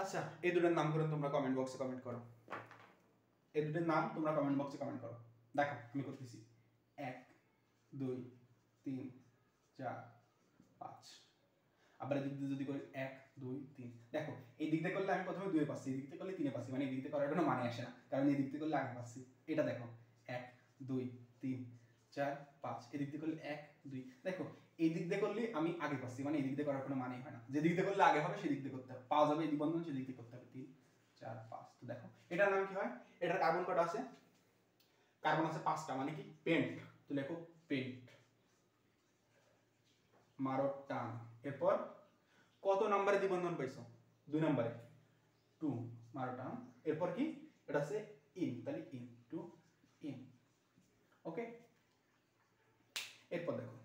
আচ্ছা এই দুটোর নামকরণ তোমরা কমেন্ট বক্সে কমেন্ট করো। এই দুটোর নাম তোমরা কমেন্ট বক্সে কমেন্ট করো। দেখো আমি করতেছি 1 2 3 4 5। আবার এদিক দিয়ে যদি করি 1 2 3, দেখো এই দিক দিয়ে করলে আমি প্রথমে 2 এ পাচ্ছি, এই দিক দিয়ে করলে 3 এ পাচ্ছি, মানে এই দিক দিয়ে করার কোনো মানে আসে না, কারণ এই দিক দিয়ে করলে আগে পাচ্ছি। এটা দেখো 1 2 3 4 5, এই দিক দিয়ে করলে 1 2, দেখো এই দিক দিয়ে করলে আমি আগে পাচ্ছি, মানে এই দিক দিয়ে করার কোনো মানেই হয় না। যে দিক দিয়ে করলে আগে হবে সেই দিক দিয়ে করতে হবে, পাওয়া যাবে এই দ্বিবন্ধন, সেই দিক দিয়ে করতে হবে। 3 4 5। তো দেখো এটার নাম কি হয়? এটার কার্বন কত আছে? কার্বন আছে 5টা, মানে কি পেন্ট। তো লেখো পেন্ট, মারো টান। এরপর কত নম্বরে দ্বিবন্ধন পাইছো? 2 নম্বরে, 2 মারো টান। এরপর কি? এটা আছে ইন, তাহলে ইন 2 ইন। ওকে, এরপর দেখো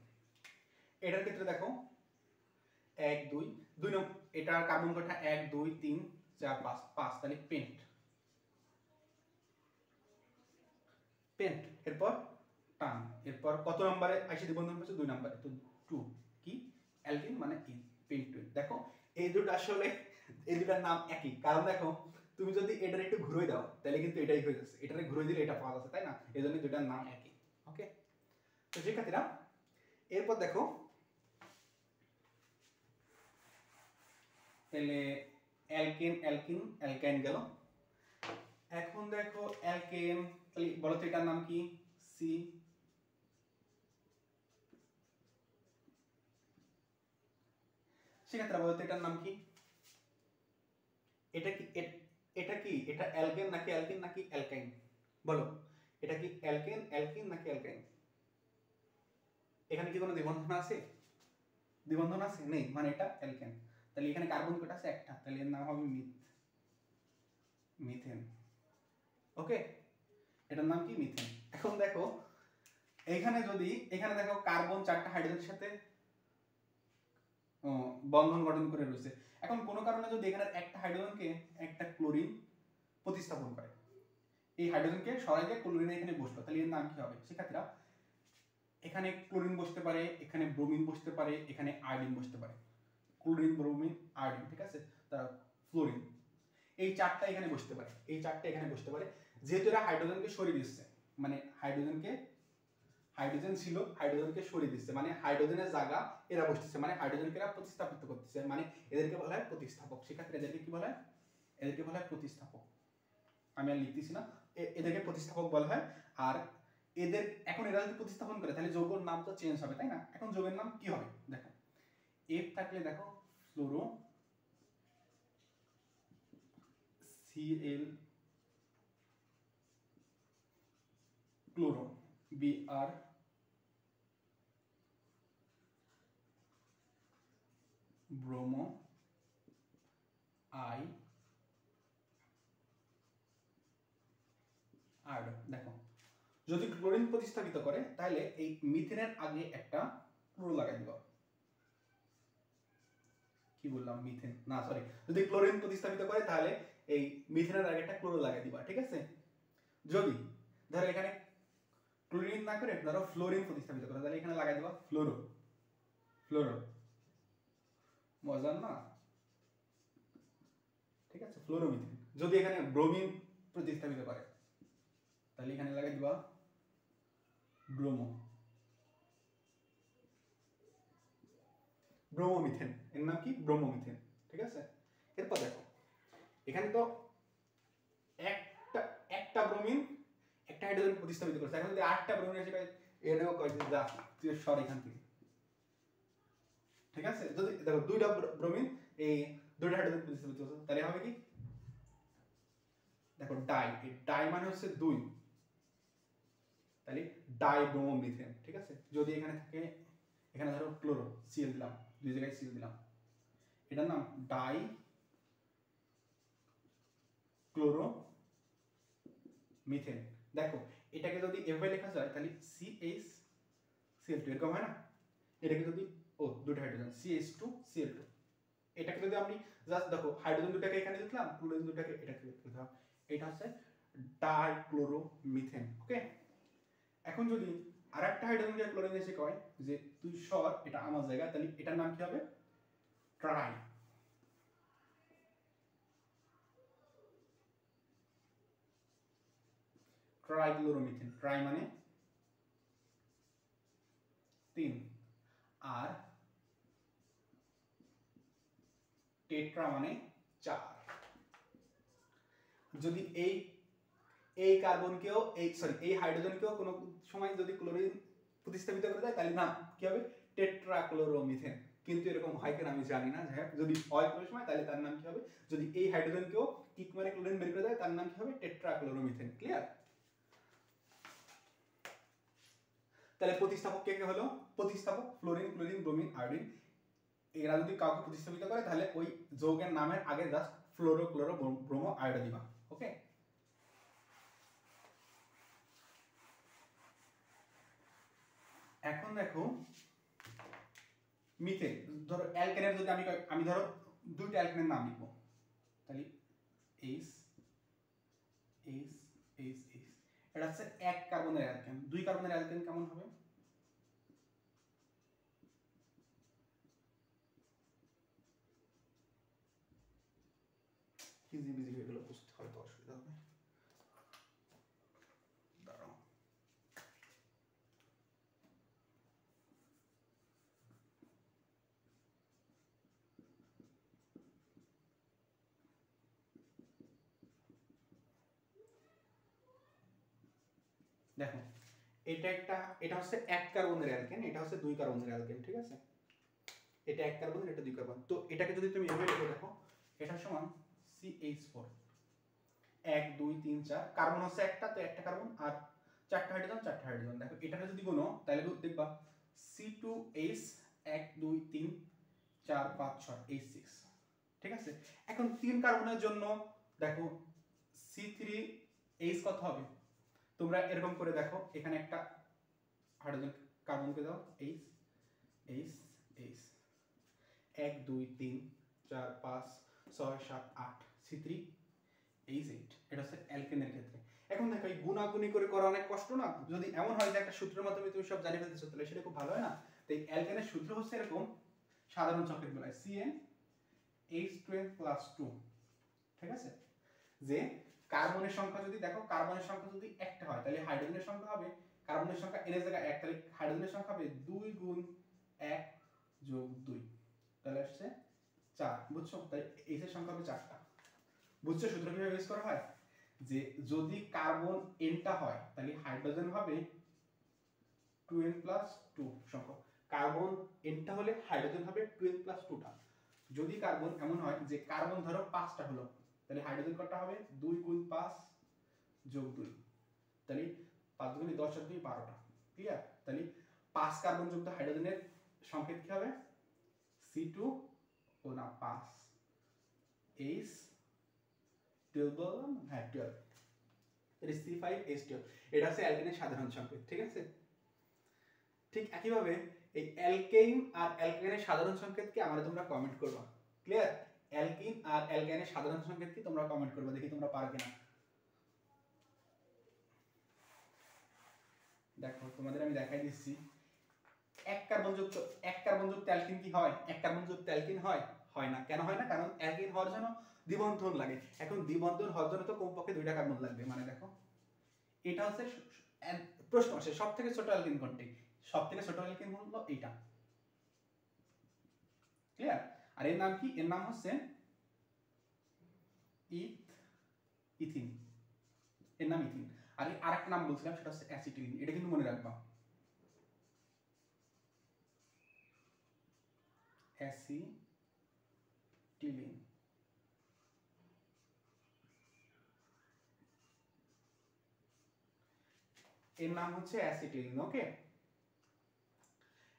এটার ক্ষেত্রে দেখো 1 2 2 নম্বর, এটার কার্বন কটা? 1 2 3 4 5 5, তাহলে পেন্ট পেন্ট। এরপর টান। এরপর কত নম্বরে আইসে দ্বিবন্ধন পাইছো? 2 নম্বরে, তো 2 কি অ্যালকিন, মানে ইন পেন্টুইন। দেখো এই দুটো আসলে এই দুটার নাম একই, কারণ দেখো তুমি যদি এটার একটু ঘুরে দাও তাহলে কিন্তু এটাই হয়ে যাচ্ছে, এটারে ঘুরে দিলে এটা পাওয়া যাচ্ছে, তাই না? এই জন্য দুটার নাম একই। ওকে, তো শিক্ষার্থীরা এরপর দেখো তাহলে অ্যালকেন অ্যালকিন অ্যালকাইন গেল। এখন দেখো অ্যালকেন, তাহলে বলো তো এটার নাম কি? সি। শিক্ষার্থীরা বলো তো এটার নাম কি? এটা কি এটা কি এটা অ্যালকেন নাকি অ্যালকিন নাকি অ্যালকাইন? বলো এটা কি অ্যালকেন অ্যালকিন নাকি অ্যালকাইন? এখানে কি কোনো দ্বিবন্ধন আছে? দ্বিবন্ধন আছে? নেই, মানে এটা অ্যালকেন। তাহলে এখানে কার্বন কত আছে? একটা, তাহলে এর নাম হবে মিথেন। ওকে, এটার নাম কি? মিথেন। এখন দেখো এইখানে যদি এখানে দেখো কার্বন 4টা হাইড্রোজেনের সাথে বন্ধন গঠন করে রয়েছে। এখন কোনো কারণে যদি এখানে একটা হাইড্রোজেনকে একটা ক্লোরিন প্রতিস্থাপন করে, এই হাইড্রোজেনকে সরাই দিয়ে ক্লোরিন এখানে বসলো, তাহলে এর নাম কি হবে? শিক্ষার্থীরা এখানে ক্লোরিন বসতে পারে, এখানে ব্রোমিন বসতে পারে, এখানে আয়োডিন বসতে পারে। ক্লোরিন ব্রোমিন আয়োডিন, ঠিক আছে, তার ফ্লোরিন, এই 4টা এখানে বসতে পারে, এই 4টা এখানে বসতে পারে। যেহেতু এরা হাইড্রোজেনকে সরিয়ে দিচ্ছে, মানে হাইড্রোজেন ছিল, হাইড্রোজেনকে সরিয়ে দিচ্ছে, মানে হাইড্রোজেনের জায়গা এরা বসতেছে, মানে হাইড্রোজেনকে এরা প্রতিস্থাপিত করতেছে, মানে এদেরকে বলা হয় প্রতিস্থাপক। শিক্ষার্থীরা এদেরকে কি বলা হয়? এদেরকে বলা হয় প্রতিস্থাপক। আমি আর লিখতেছি না, এদেরকে প্রতিস্থাপক বলা হয়। আর এদের এখন এরা যদি প্রতিস্থাপন করে তাহলে যৌগের নাম তো চেঞ্জ হবে, তাই না? এখন যৌগের নাম কি হবে? দেখো এফ থাকলে দেখো fluoro, CL chloro, BR bromo, I iodo. দেখো যদি ক্লোরিন প্রতিস্থাপিত করে তাহলে এই মিথেনের আগে একটা ক্লোরো লাগাই দিব। কি বললাম? মিথেন না, সরি, যদি ক্লোরিন প্রতিস্থাপিত করে তাহলে এই মিথেনের আগে একটা ক্লোরো লাগাই দিবা, ঠিক আছে? যদি ধরো এখানে ক্লোরিন না করে ধরো ফ্লোরিন প্রতিস্থাপিত করে, তাহলে এখানে লাগাই দিবা ফ্লোরো। ফ্লোরো মজার না? ঠিক আছে, ফ্লোরোমিথেন। যদি এখানে ব্রোমিন প্রতিস্থাপিত করে তাহলে এখানে লাগাই দিবা ব্রোমো, ব্রোমোমিথেন। এর নাম কি? ব্রোমোমিথেন, ঠিক আছে? এরপর দেখো এখানে তো একটা একটা ব্রোমিন একটা হাইড্রোজেন প্রতিস্থাপিত করছে। এখন যদি 8টা ব্রোমিন এসে এনেও কয় যে যা তুই সর এখান থেকে, ঠিক আছে? যদি দেখো 2টা ব্রোমিন এই 2টা হাইড্রোজেন প্রতিস্থাপিত করছে তাহলে হবে কি? দেখো ডাই, এই ডাই মানে হচ্ছে 2, তাহলে ডাইব্রোমোমিথেন। ঠিক আছে, যদি এখানে থাকে, এখানে ধরো ক্লোরো, সিএল দিলাম, দুই জায়গায় সিএল দিলাম, এটার নাম ডাই ক্লোরো মিথেন। দেখো এটাকে যদি এভাবে লেখা যায় তাহলে CH CL2 এরকম হয় না, এটাকে যদি দুটো হাইড্রোজেন CH2 CL2, এটাকে যদি আমি জাস্ট দেখো হাইড্রোজেন দুটাকে এখানে লিখলাম, ক্লোরিন দুটাকে এটাকে লিখলাম, এটা হচ্ছে ডাইক্লোরোমিথেন। ওকে, এখন যদি আরেকটা হাইড্রোজেনকে ক্লোরিন এসে কয় যে তুই সর, এটা আমার জায়গা, তাহলে এটার নাম কি হবে? Try trichloromethane. ট্রাই মানে 3, আর টেট্রা মানে 4। যদি এই কার্বনকেও এই হাইড্রোজেনকেও কোনো সময় যদি ক্লোরিন প্রতিস্থাপিত করে দেয় তাহলে নাম কি হবে? টেট্রাক্লোরোমিথেন। কিন্তু এরকম হয় কিনা আমি জানি না, যদি হয় কোনো সময় তাহলে তার নাম কি হবে? যদি এই হাইড্রোজেনকেও কিক মারে ক্লোরিন বের করে দেয় তার নাম কি হবে? টেট্রাক্লোরোমিথেন। ক্লিয়ার? তাহলে প্রতিস্থাপক কে কে হলো? প্রতিস্থাপক ফ্লোরিন, ক্লোরিন, ব্রোমিন, আয়োডিন। এরা যদি কাউকে প্রতিস্থাপিত করে তাহলে ওই যৌগের নামের আগে just fluoro, chloro, bromo, iodo দিবা। ওকে, এখন দেখো মিথেন। ধরো অ্যালকেনের যদি আমি ধরো দুইটা অ্যালকেনের নাম লিখবো, তাহলে এইচ এইচ এইচ এইচ, এটা হচ্ছে 1 কার্বনের অ্যালকেন। 2 কার্বনের অ্যালকেন কেমন হবে? ইজি বিজি হয়ে গেল, বুঝতে হয়তো অসুবিধা হবে। দাঁড়াও, দেখো এটা হচ্ছে 1 কার্বনের অ্যালকেন, এটা হচ্ছে 2 কার্বনের অ্যালকেন। ঠিক আছে, এটা 1 কার্বন, এটা 2 কার্বন। তো এটাকে যদি তুমি এভাবে লিখো, দেখো এটা সমান CH4, 1 2 3 4, কার্বন হচ্ছে একটা, তো একটা কার্বন, আর 4টা হাইড্রোজেন, 4টা হাইড্রোজেন। দেখো এটাকে যদি গুনো তাহলে দেখবা C2H 1 2 3 4 5 6 H6। ঠিক আছে, এখন 3 কার্বনের জন্য দেখো C3H কত হবে? তোমরা এরকম করে দেখো, এখানে একটা হাইড্রোজেন কার্বনকে দাও, H H H 1 2 3 4 5 6 7 8, C3H8। এটা হচ্ছে অ্যালকেনের ক্ষেত্রে। এখন দেখো এই গুণাগুণি করে করা অনেক কষ্ট না? যদি এমন হয় যে একটা সূত্রের মাধ্যমে তুমি সব জানিয়ে ফেলতেছো তাহলে সেটা খুব ভালো হয় না? তো এই অ্যালকেনের সূত্র হচ্ছে এরকম, সাধারণ সংকেত বলা হয় CnH12+2। ঠিক আছে, যে কার্বনের সংখ্যা যদি দেখো, কার্বনের সংখ্যা যদি একটা হয় তাহলে হাইড্রোজেনের সংখ্যা হবে, কার্বনের সংখ্যা n এর জায়গায় 1, তাহলে হাইড্রোজেনের সংখ্যা হবে 2 গুণ 1 যোগ 2, তাহলে আসছে 4। বুঝছো? তাই H এর সংখ্যা হবে 4টা। বুঝছো সূত্র কিভাবে ইউজ করা হয়? যে যদি কার্বন nটা হয় তাহলে হাইড্রোজেন হবে 2n+2 সংখ্যক। কার্বন nটা হলে হাইড্রোজেন হবে 2n+2টা। যদি কার্বন এমন হয় যে কার্বন ধরো 5টা হলো, তাহলে হাইড্রোজেন কতটা হবে? 2 গুণ 5 যোগ 2, তাহলে 5 গুণে 10 আর 2 12টা। ক্লিয়ার? তাহলে 5 কার্বন যুক্ত হাইড্রোজেনের সংকেত কি হবে? C2 ও না 5 H12 বললাম, হ্যাঁ 12, এটা C5H12। এটা হচ্ছে অ্যালকেনের সাধারণ সংকেত। ঠিক আছে, ঠিক একইভাবে এই অ্যালকেইন আর অ্যালকেনের সাধারণ সংকেত কি আমারে তোমরা কমেন্ট করবা। ক্লিয়ার? অ্যালকিন আর অ্যালকেনের সাধারণ সংকেত কি তোমরা কমেন্ট করবা, দেখি তোমরা পারো কিনা। দেখো তোমাদের আমি দেখাই দিচ্ছি, এক কার্বন যুক্ত অ্যালকিন কি হয়? এক কার্বন যুক্ত অ্যালকিন হয়? হয় না। কেন হয় না? কারণ অ্যালকিন হওয়ার জন্য দ্বিবন্ধন লাগে। এখন দ্বিবন্ধন হওয়ার জন্য তো কমপক্ষে 2টা কার্বন লাগবে। মানে দেখো এটা হচ্ছে প্রশ্ন আসে সবথেকে ছোট অ্যালকিন কোনটি? সবথেকে ছোট অ্যালকিন হলো এইটা। ক্লিয়ার? আর এর নাম কি? এর নাম হচ্ছে ইথিন। এর নাম ইথিন। আর আরেকটা নাম বলছিলাম সেটা হচ্ছে অ্যাসিটিলিন। এটা কিন্তু মনে রাখবা, অ্যাসিটিলিন। এর নাম হচ্ছে অ্যাসিটিলিন। ওকে,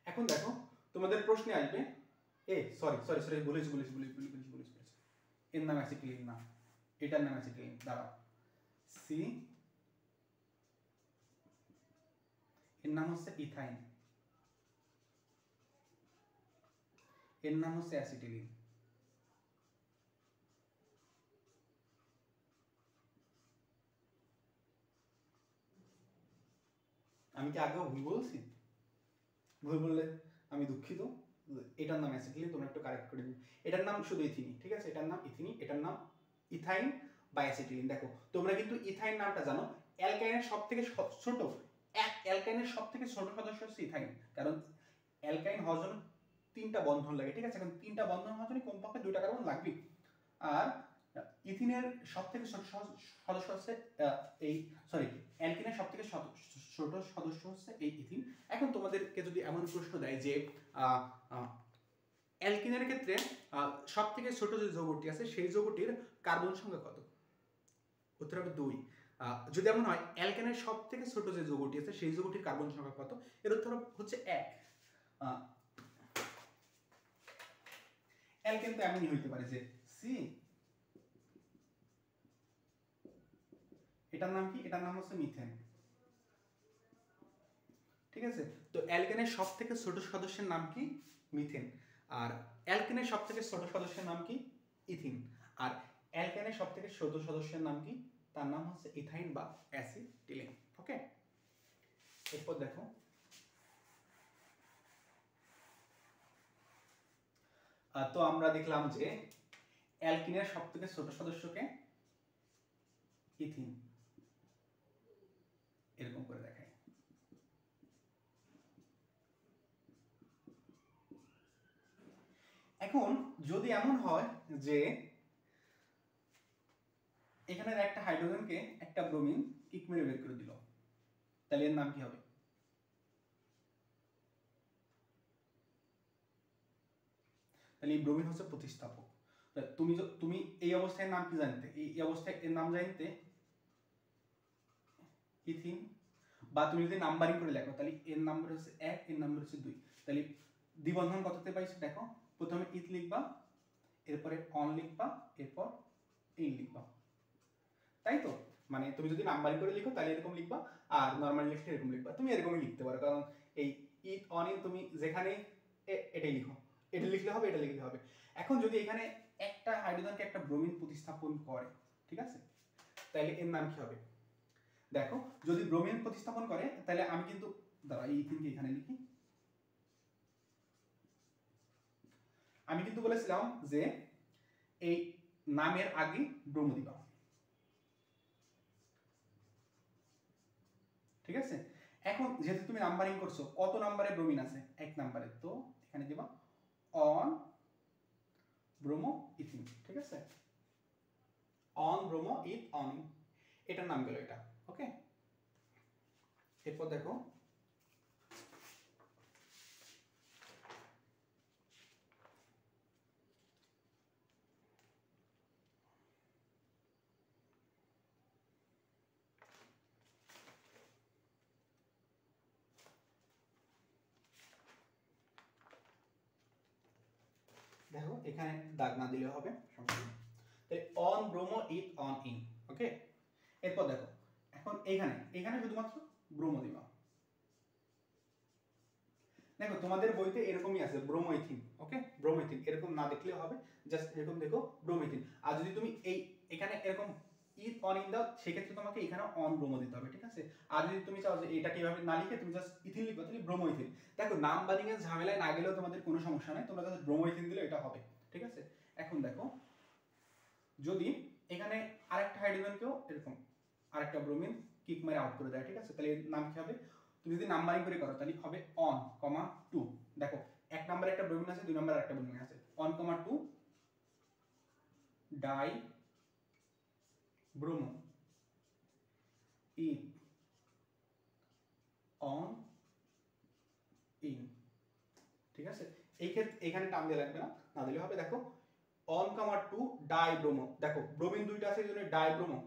এখন দেখো তোমাদের প্রশ্নে আসবে, সরি বলেছি, এর নাম অ্যাসিটিলিন না, এটার নাম অ্যাসিটিলিন। দাঁড়াও, সি এর নাম হচ্ছে ইথাইন, এর নাম হচ্ছে অ্যাসিটিলিন। আমি কি আগেও ভুল বলছি? ভুল বললে আমি দুঃখিত। এটার নাম অ্যাসিটিলিন, তোমরা একটু কারেক্ট করে দিন। এটার নাম শুধু ইথিনি, ঠিক আছে? এটার নাম ইথিনি, এটার নাম ইথাইন বা অ্যাসিটিলিন। দেখো তোমরা কিন্তু ইথাইন নামটা জানো, অ্যালকাইনের সবথেকে ছোট, অ্যালকাইনের সবথেকে ছোট সদস্য হচ্ছে ইথাইন, কারণ অ্যালকাইন হওয়ার জন্য 3টা বন্ধন লাগে, ঠিক আছে? এখন 3টা বন্ধন হওয়ার জন্য কমপক্ষে 2টা কার্বন লাগবে। আর ইথিনের সবথেকে ছোট সদস্য হচ্ছে এই অ্যালকিনের সবথেকে ছোট সদস্য হচ্ছে এই ইথিন। এখন তোমাদেরকে যদি এমন প্রশ্ন দেয় যে অ্যালকিনের ক্ষেত্রে সবথেকে ছোট যে যৌগটি আছে সেই যৌগটির কার্বন সংখ্যা কত? উত্তর হবে 2। যদি এমন হয় অ্যালকেনের সবথেকে ছোট যে যৌগটি আছে সেই যৌগটির কার্বন সংখ্যা কত? এর উত্তর হচ্ছে 1। অ্যালকেন তো এমনই হইতে পারে যে সি, এটার নাম কি? এটার নাম হচ্ছে মিথেন, ঠিক আছে? তো অ্যালকেনের সবথেকে ছোট সদস্যের নাম কি? মিথেন। আর অ্যালকেনের সবথেকে ছোট সদস্যের নাম কি? ইথিন। আর অ্যালকেনের সবথেকে ছোট সদস্যের নাম কি? তার নাম হচ্ছে ইথাইন বা অ্যাসিটিলিন। ওকে, এরপর দেখো তো আমরা দেখলাম যে অ্যালকিনের সবথেকে ছোট সদস্যকে ইথিন, এরকম করে দেখায়। এখন যদি এমন হয় যে এখানের একটা হাইড্রোজেনকে একটা ব্রোমিন কিক মেরে বের করে দিল, তাহলে এর নাম কি হবে? তাহলে এই ব্রোমিন হচ্ছে প্রতিস্থাপক। তুমি এই অবস্থায় নাম কি জানতে? এই অবস্থায় এর নাম জানতে ইথিন, বা তুমি যদি নাম্বারিং করে লেখো তাহলে এর নাম্বার হচ্ছে 1, এর নাম্বার হচ্ছে 2। তাহলে দ্বিবন্ধন কততে পাইছো? দেখো প্রথমে ইথ লিখবা, এরপরে অন লিখবা, এরপর ইন লিখবা, তাই তো? মানে তুমি যদি নাম্বারিং করে লিখো তাহলে এরকম লিখবা, আর নরমালি লিখলে এরকম লিখবা। তুমি এরকমই লিখতে পারো, কারণ এই ইথ অন ইন তুমি যেখানে এটাই লিখো, এটা লিখলে হবে, এটা লিখলে হবে। এখন যদি এখানে একটা হাইড্রোজেনকে একটা ব্রোমিন প্রতিস্থাপন করে, ঠিক আছে, তাহলে এর নাম কি হবে? দেখো যদি ব্রোমিন প্রতিস্থাপন করে তাহলে আমি কিন্তু, দাঁড়া এই ইথিনকে এখানে লিখি, আমি কিন্তু বলেছিলাম যে এই নামের আগে ব্রোমো দিবা, ঠিক আছে? এখন যেহেতু তুমি নাম্বারিং করছো, কত নম্বরে ব্রোমিন আছে? 1 নম্বরে, তো এখানে দিবা অন ব্রোমো ইথিন, ঠিক আছে? অন ব্রোমো ইথ অন, এটার নাম গেল এটা। ওকে, এরপর দেখো দেখো এখানে দাগ না দিলে হবে, তাই on bromo eth one ene. ওকে, এরপর দেখো এখন এখানে শুধুমাত্র ব্রোমো দিবা। দেখো তোমাদের বইতে এরকমই আছে ব্রোমোইথিন। ওকে, ব্রোমোইথিন এরকম না দেখলেও হবে, জাস্ট এরকম দেখো ব্রোমোইথিন। আর যদি তুমি এখানে এরকম ইথ অন ইন দাও, সেক্ষেত্রে তোমাকে এখানে অন ব্রোমো দিতে হবে, ঠিক আছে? আর যদি তুমি চাও যে এটাকে এভাবে না লিখে তুমি জাস্ট ইথিন লিখবে, তাহলে ব্রোমোইথিন। দেখো নাম্বারিং এর ঝামেলায় না গেলেও তোমাদের কোনো সমস্যা নাই, তোমরা জাস্ট ব্রোমোইথিন দিলে এটা হবে, ঠিক আছে? এখন দেখো যদি এখানে আরেকটা হাইড্রোজেনকেও এরকম আরেকটা ব্রোমিন কিক মেরে আউট করে দেয়, ঠিক আছে, তাহলে এর নাম কি হবে? তুমি যদি নাম্বারিং করে করো তাহলে হবে অন, 2। দেখো 1 নম্বরে একটা ব্রোমিন আছে, 2 নম্বরে একটা ব্রোমিন আছে, one, 2 di bromo eth one ene, ঠিক আছে? এই ক্ষেত্রে এখানে টার্ম দিয়ে লাগবে না, না দিলে হবে। দেখো অন, 2 ডাই ব্রোমো, দেখো ব্রোমিন দুইটা আছে, এই জন্য ডাই ব্রোমো।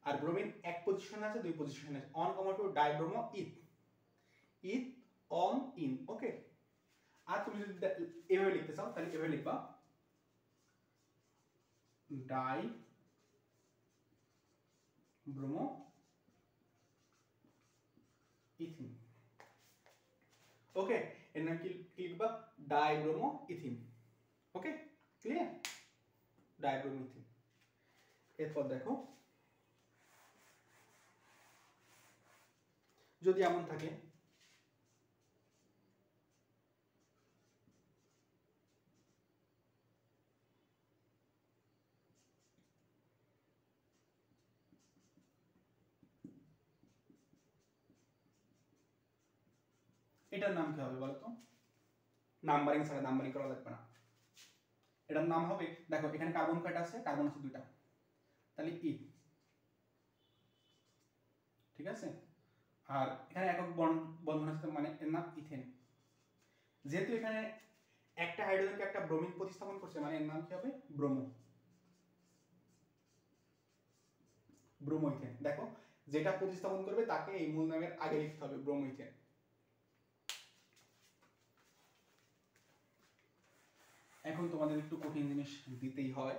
আর ব্রোমিন এক পজিশনে আছে, দুই পজিশনে আছে। One comma two dibromo eth, eth one ene. Okay, আর তুমি যদি এভাবে লিখতে চাও তাহলে এভাবে লিখবা ডাই ব্রোমো ইথিন। ওকে, এর নাম কি লিখবা? Dibromo ethene. Okay, clear? Dibromo ethene. এরপর দেখো, যদি এমন থাকে এটার নাম কি হবে বলো তো? নাম্বারিং ছাড়া, নাম্বারিং করা লাগবে না। এটার নাম হবে, দেখো এখানে কার্বন কয়টা আছে? কার্বন আছে দুইটা, তাহলে ই, ঠিক আছে? আর এখানে একক বন্ধন আছে, মানে এর নাম ইথেন। যেহেতু এখানে একটা হাইড্রোজেনকে একটা ব্রোমিন প্রতিস্থাপন করছে, মানে এর নাম কি হবে? ব্রোমো, ব্রোমোইথেন। দেখো, যেটা প্রতিস্থাপন করবে তাকে এই মূল নামের আগে লিখতে হবে, ব্রোমোইথেন। এখন তোমাদের একটু কঠিন জিনিস দিতেই হয়।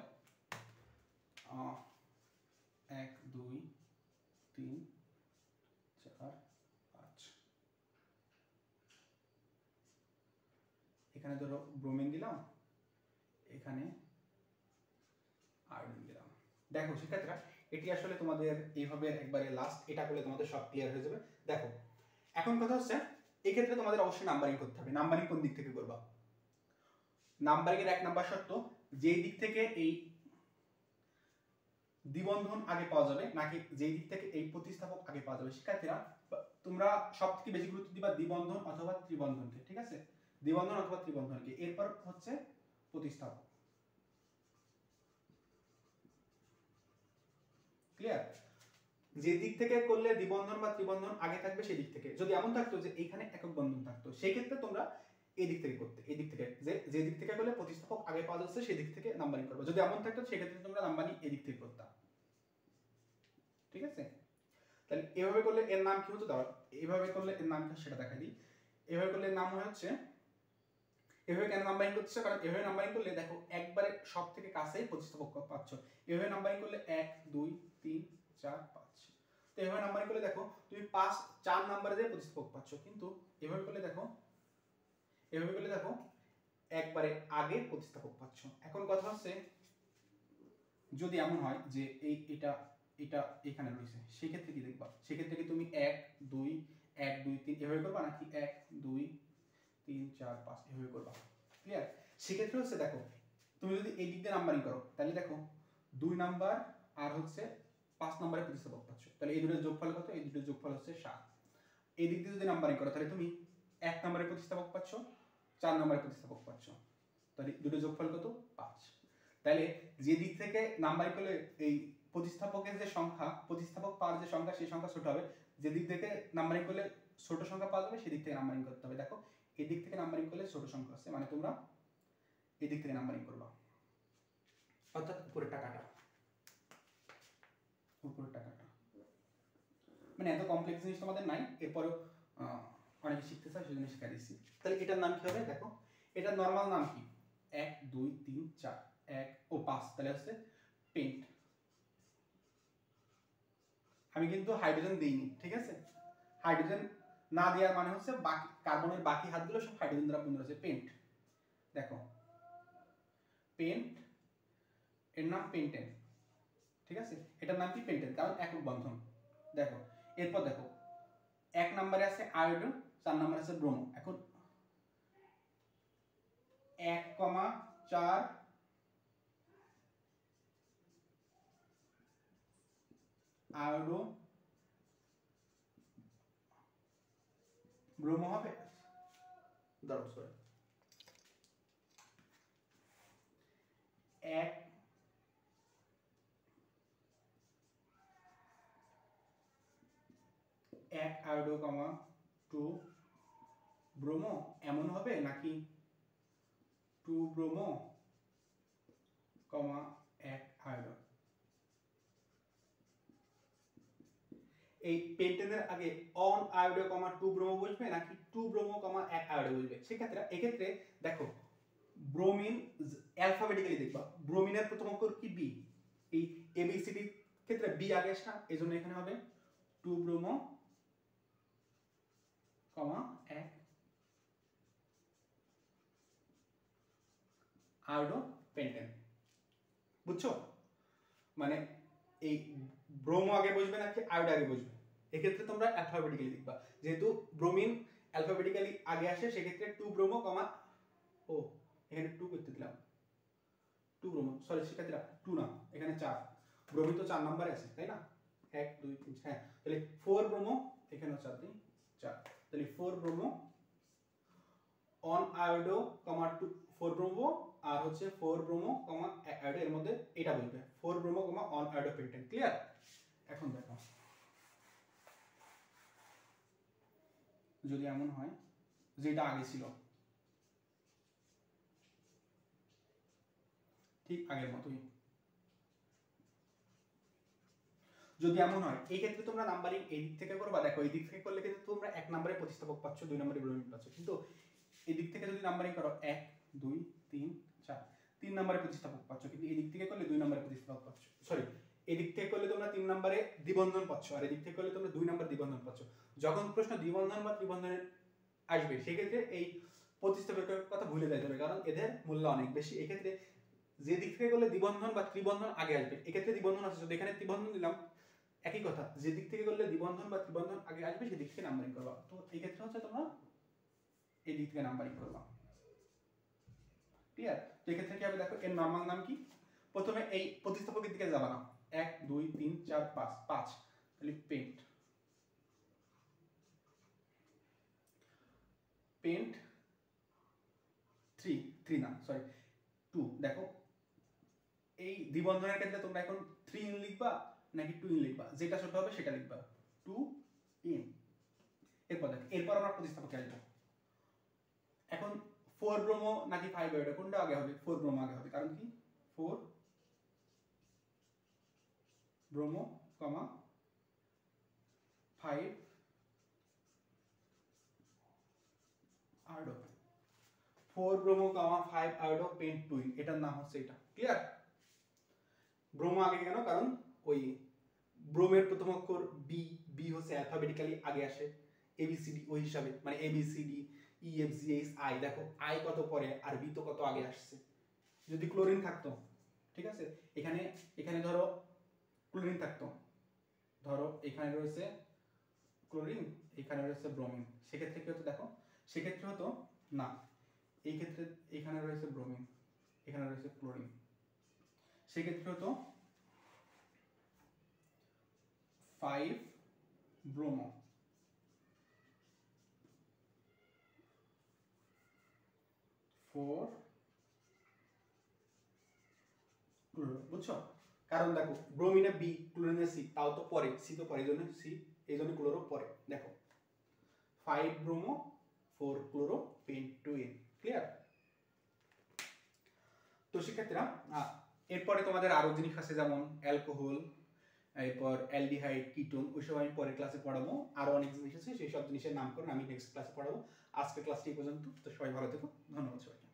1 2 3 4 5, এখানে ধরো ব্রোমিন দিলাম, এখানে আয়োডিন দিলাম। দেখো শিক্ষার্থীরা, এটি আসলে তোমাদের এইভাবে একবারে লাস্ট, এটা করলে তোমাদের সব ক্লিয়ার হয়ে যাবে। দেখো, এখন কথা হচ্ছে এই ক্ষেত্রে তোমাদের অবশ্যই নাম্বারিং করতে হবে। নাম্বারিং কোন দিক থেকে করবা? নাম্বারিং এর 1 নাম্বার শর্ত, যেই দিক থেকে এই দ্বিবন্ধন আগে পাওয়া যাবে, নাকি যেই দিক থেকে এই প্রতিস্থাপক আগে পাওয়া যাবে। শিক্ষার্থীরা, তোমরা সবথেকে বেশি গুরুত্ব দিবা দ্বিবন্ধন অথবা ত্রিবন্ধনকে, ঠিক আছে? দ্বিবন্ধন অথবা ত্রিবন্ধনকে, এরপর হচ্ছে প্রতিস্থাপক। ক্লিয়ার? যে দিক থেকে করলে দ্বিবন্ধন বা ত্রিবন্ধন আগে থাকবে সেই দিক থেকে। যদি এমন থাকতো যে এইখানে একক বন্ধন থাকতো, সেই ক্ষেত্রে তোমরা এই দিক থেকে করতে, এই দিক থেকে, যে দিক থেকে করলে প্রতিস্থাপক আগে পাওয়া যাচ্ছে সেই দিক থেকে নাম্বারিং করবে। যদি এমন থাকতো সেই ক্ষেত্রে তোমরা নাম্বারিং এই দিক থেকে করতে, ঠিক আছে? তাহলে এভাবে করলে এর নাম কি হতো? দাও, এইভাবে করলে এর নাম কি সেটা দেখা দিই। এভাবে করলে এর নাম হচ্ছে, এভাবে কেন নাম্বারিং করতেছে? কারণ এভাবে নাম্বারিং করলে দেখো একবারে সব থেকে কাছেই প্রতিস্থাপক পাচ্ছ। এভাবে নাম্বারিং করলে 1 2 3 4 5, তো এভাবে নাম্বারিং করলে দেখো তুমি 4 নাম্বারে যে প্রতিস্থাপক পাচ্ছ। কিন্তু এভাবে করলে দেখো, এভাবে করলে দেখো একবারে আগে প্রতিস্থাপক পাচ্ছ। এখন কথা হচ্ছে, যদি এমন হয় যে এটা এটা এখানে রয়েছে, সেই ক্ষেত্রে কি দেখবা? সেই ক্ষেত্রে কি তুমি 1 2 1 2 3 এভাবে করবা, নাকি 1 2 3 4 5 এভাবে করবা? ক্লিয়ার? সেক্ষেত্রে হচ্ছে দেখো, তুমি যদি এই দিক দিয়ে নাম্বারিং করো তাহলে দেখো 2 নাম্বার আর হচ্ছে 5 নাম্বারে প্রতিস্থাপক পাচ্ছ। তাহলে এই দুটোর যোগফল কত? এই দুটোর যোগফল হচ্ছে 7। এই দিক দিয়ে যদি নাম্বারিং করো তাহলে তুমি 1 নাম্বারে প্রতিস্থাপক পাচ্ছ, 4 নাম্বারে প্রতিস্থাপক পাচ্ছ। তাহলে দুটোর যোগফল কত? 5। তাহলে যে দিক থেকে নাম্বারিং করলে এই প্রতিস্থাপকের যে সংখ্যা, প্রতিস্থাপক পাওয়ার যে সংখ্যা, সেই সংখ্যা ছোট হবে। যে দিক থেকে নাম্বারিং করলে ছোট সংখ্যা পাওয়া যাবে সেই দিক থেকে নাম্বারিং করতে হবে। দেখো, এই দিক থেকে নাম্বারিং করলে ছোট সংখ্যা আছে, মানে তোমরা এই দিক থেকে নাম্বারিং করবা, অর্থাৎ উপরের টাকাটা, উপরের টাকাটা। মানে এত কমপ্লেক্স জিনিস তোমাদের নাই, এরপরেও অনেকে শিখতে চায় সেজন্য শিখা দিচ্ছি। তাহলে এটার নাম কি হবে? দেখো, এটার নর্মাল নাম কি? 1 2 3 4 1 ও 5, তাহলে হচ্ছে পেন্ট। আমি কিন্তু হাইড্রোজেন দেইনি, ঠিক আছে? হাইড্রোজেন না দেওয়ার মানে হচ্ছে বাকি কার্বনের বাকি হাতগুলো সব হাইড্রোজেন দ্বারা পূর্ণ হচ্ছে, পেন্ট। দেখো, পেন্ট, এর নাম পেন্টেন, ঠিক আছে? এটার নাম কি? পেন্টেন, কারণ একক বন্ধন। দেখো, এরপর দেখো 1 নম্বরে আছে আয়োডিন, 4 নম্বরে আছে ব্রোমো। এখন 1,4 আয়োডো ব্রোমো হবে, দাঁড়াও সরি, 1 আয়োডো, 2 ব্রোমো এমন হবে, নাকি 2 ব্রোমো, 1 আয়োডো? এই পেন্টেনের আগে অন আয়োডো কমা 2 ব্রোমো বসবে নাকি 2 ব্রোমো কমা 1 আয়োডো বসবে? সেক্ষেত্রে এক্ষেত্রে দেখো ব্রোমিন অ্যালফাবেটিক্যালি দেখবা, ব্রোমিনের প্রথম অক্ষর কি বি, এই এবিসিডি ক্ষেত্রে বি আগে আসে, এজন্য এখানে হবে 2 ব্রোমো কমা 1 আয়োডো পেন্টেন। বুঝছো? মানে এই ব্রোমো আগে বসবে নাকি আয়োডো আগে বসবে, এক্ষেত্রে তোমরা অ্যালফাবেটিক্যালি লিখবা। যেহেতু ব্রোমিন অ্যালফাবেটিক্যালি আগে আসে সেক্ষেত্রে 2 ব্রোমো কমা, ও এখানে 2 করতে দিলাম, 2 ব্রোমো, সরি শিক্ষার্থীরা 2 না, এখানে 4, ব্রোমিন তো 4 নম্বরে আছে তাই না, 1 2 3, হ্যাঁ তাহলে 4 ব্রোমো, এখানেও 4 দিই 4, তাহলে 4 bromo one iodo comma 2 4 bromo, আর হচ্ছে 4 ব্রোমো কমা আয়োডো, এর মধ্যে এটা বলবে 4 bromo comma on iodo pentane. Clear? এখন দেখো যদি এমন হয় যেটা আগে ছিল ঠিক আগের মতোই, যদি এমন হয় এই ক্ষেত্রে তোমরা নাম্বারিং এই দিক থেকে করবা। দেখো এই দিক থেকে করলে কিন্তু তোমরা 1 নম্বরে প্রতিস্থাপক পাচ্ছ, 2 নম্বরে ব্রোমিন পাচ্ছ, কিন্তু এই দিক থেকে যদি নাম্বারিং করো 1 2 3 4, 3 নম্বরে প্রতিস্থাপক পাচ্ছ, কিন্তু এই দিক থেকে করলে 2 নম্বরে প্রতিস্থাপক পাচ্ছ, সরি এই দিক থেকে করলে তোমরা 3 নম্বরে দ্বিবন্ধন পাচ্ছ, আর এই দিক থেকে করলে তোমরা 2 নম্বর দ্বিবন্ধন পাচ্ছ। যখন প্রশ্ন দ্বিবন্ধন বা ত্রিবন্ধনের আসবে সেক্ষেত্রে এই প্রতিস্থাপকের কথা ভুলে যেতে হবে, কারণ এদের মূল্য অনেক বেশি। এক্ষেত্রে যে দিক থেকে করলে দ্বিবন্ধন বা ত্রিবন্ধন আগে আসবে, এক্ষেত্রে দ্বিবন্ধন আছে, যদি এখানে ত্রিবন্ধন দিলাম একই কথা, যে দিক থেকে করলে দ্বিবন্ধন বা ত্রিবন্ধন আগে আসবে সেই দিক থেকে নাম্বারিং করবা। তো এই ক্ষেত্রে হচ্ছে তোমরা এই দিক থেকে নাম্বারিং করবা। ক্লিয়ার? তো এই ক্ষেত্রে কি হবে দেখো, এর নরমাল নাম কি, প্রথমে এই প্রতিস্থাপকের দিকে যাবা না, 1 2 3 4 5 5, তাহলে পেন্ট, পেন্ট 3 3 না সরি 2। দেখো এই দ্বিবন্ধনের ক্ষেত্রে তোমরা এখন 3 ইন লিখবা নাকি 2 ইন লিখবা, যেটা ছোট হবে সেটা লিখবা, 2 ইন। এরপর দেখো এরপর আমরা প্রতিস্থাপকে আসবো। এখন 4 ব্রোমো নাকি 5 আয়োডো, কোনটা আগে হবে? 4 ব্রোমো আগে হবে, কারণ কি 4 ব্রোমো কমা 5 আয়োডো, 4 ব্রোমো কমা 5 আয়োডো পেন্ট 2 ইন, এটার নাম হচ্ছে এটা। ক্লিয়ার? ব্রোমো আগে কেন? কারণ ওই ব্রোমের প্রথম অক্ষর বি, বি হচ্ছে অ্যালফাবেটিক্যালি আগে আসে, এবিসিডি ওই হিসাবে, মানে ABCD E F G H I, দেখো আই কত পরে আর বি তো কত আগে আসছে। যদি ক্লোরিন থাকতো, ঠিক আছে, এখানে এখানে ধরো ক্লোরিন থাকতো, ধরো এখানে রয়েছে ক্লোরিন, এখানে রয়েছে ব্রোমিন, সেক্ষেত্রে কি হতো দেখো, সেক্ষেত্রে হতো না, এই ক্ষেত্রে এখানে রয়েছে ব্রোমিন, এখানে রয়েছে ক্লোরিন, সেক্ষেত্রে হতো 5 ব্রোমো 4 ক্লোরো। বুঝছো? কারণ দেখো ব্রোমিনে বি, ক্লোরিনে সি, তাও তো পরে, সি তো পরে, এইজন্য সি, এইজন্য ক্লোরো পরে। দেখো 5 bromo 4 chloro pent 2 in. Clear? তো সেক্ষেত্রে এরপরে তোমাদের আরো জিনিস আছে, যেমন অ্যালকোহল, এরপর অ্যালডিহাইড, কিটোন, ওইসব আমি পরের ক্লাসে পড়াবো। আরো অনেক জিনিস আছে, সেই সব জিনিসের নামকরণ আমি নেক্সট ক্লাসে পড়াবো। আজকের ক্লাসটি এই পর্যন্ত। তো সবাই ভালো থেকো, ধন্যবাদ সবাইকে।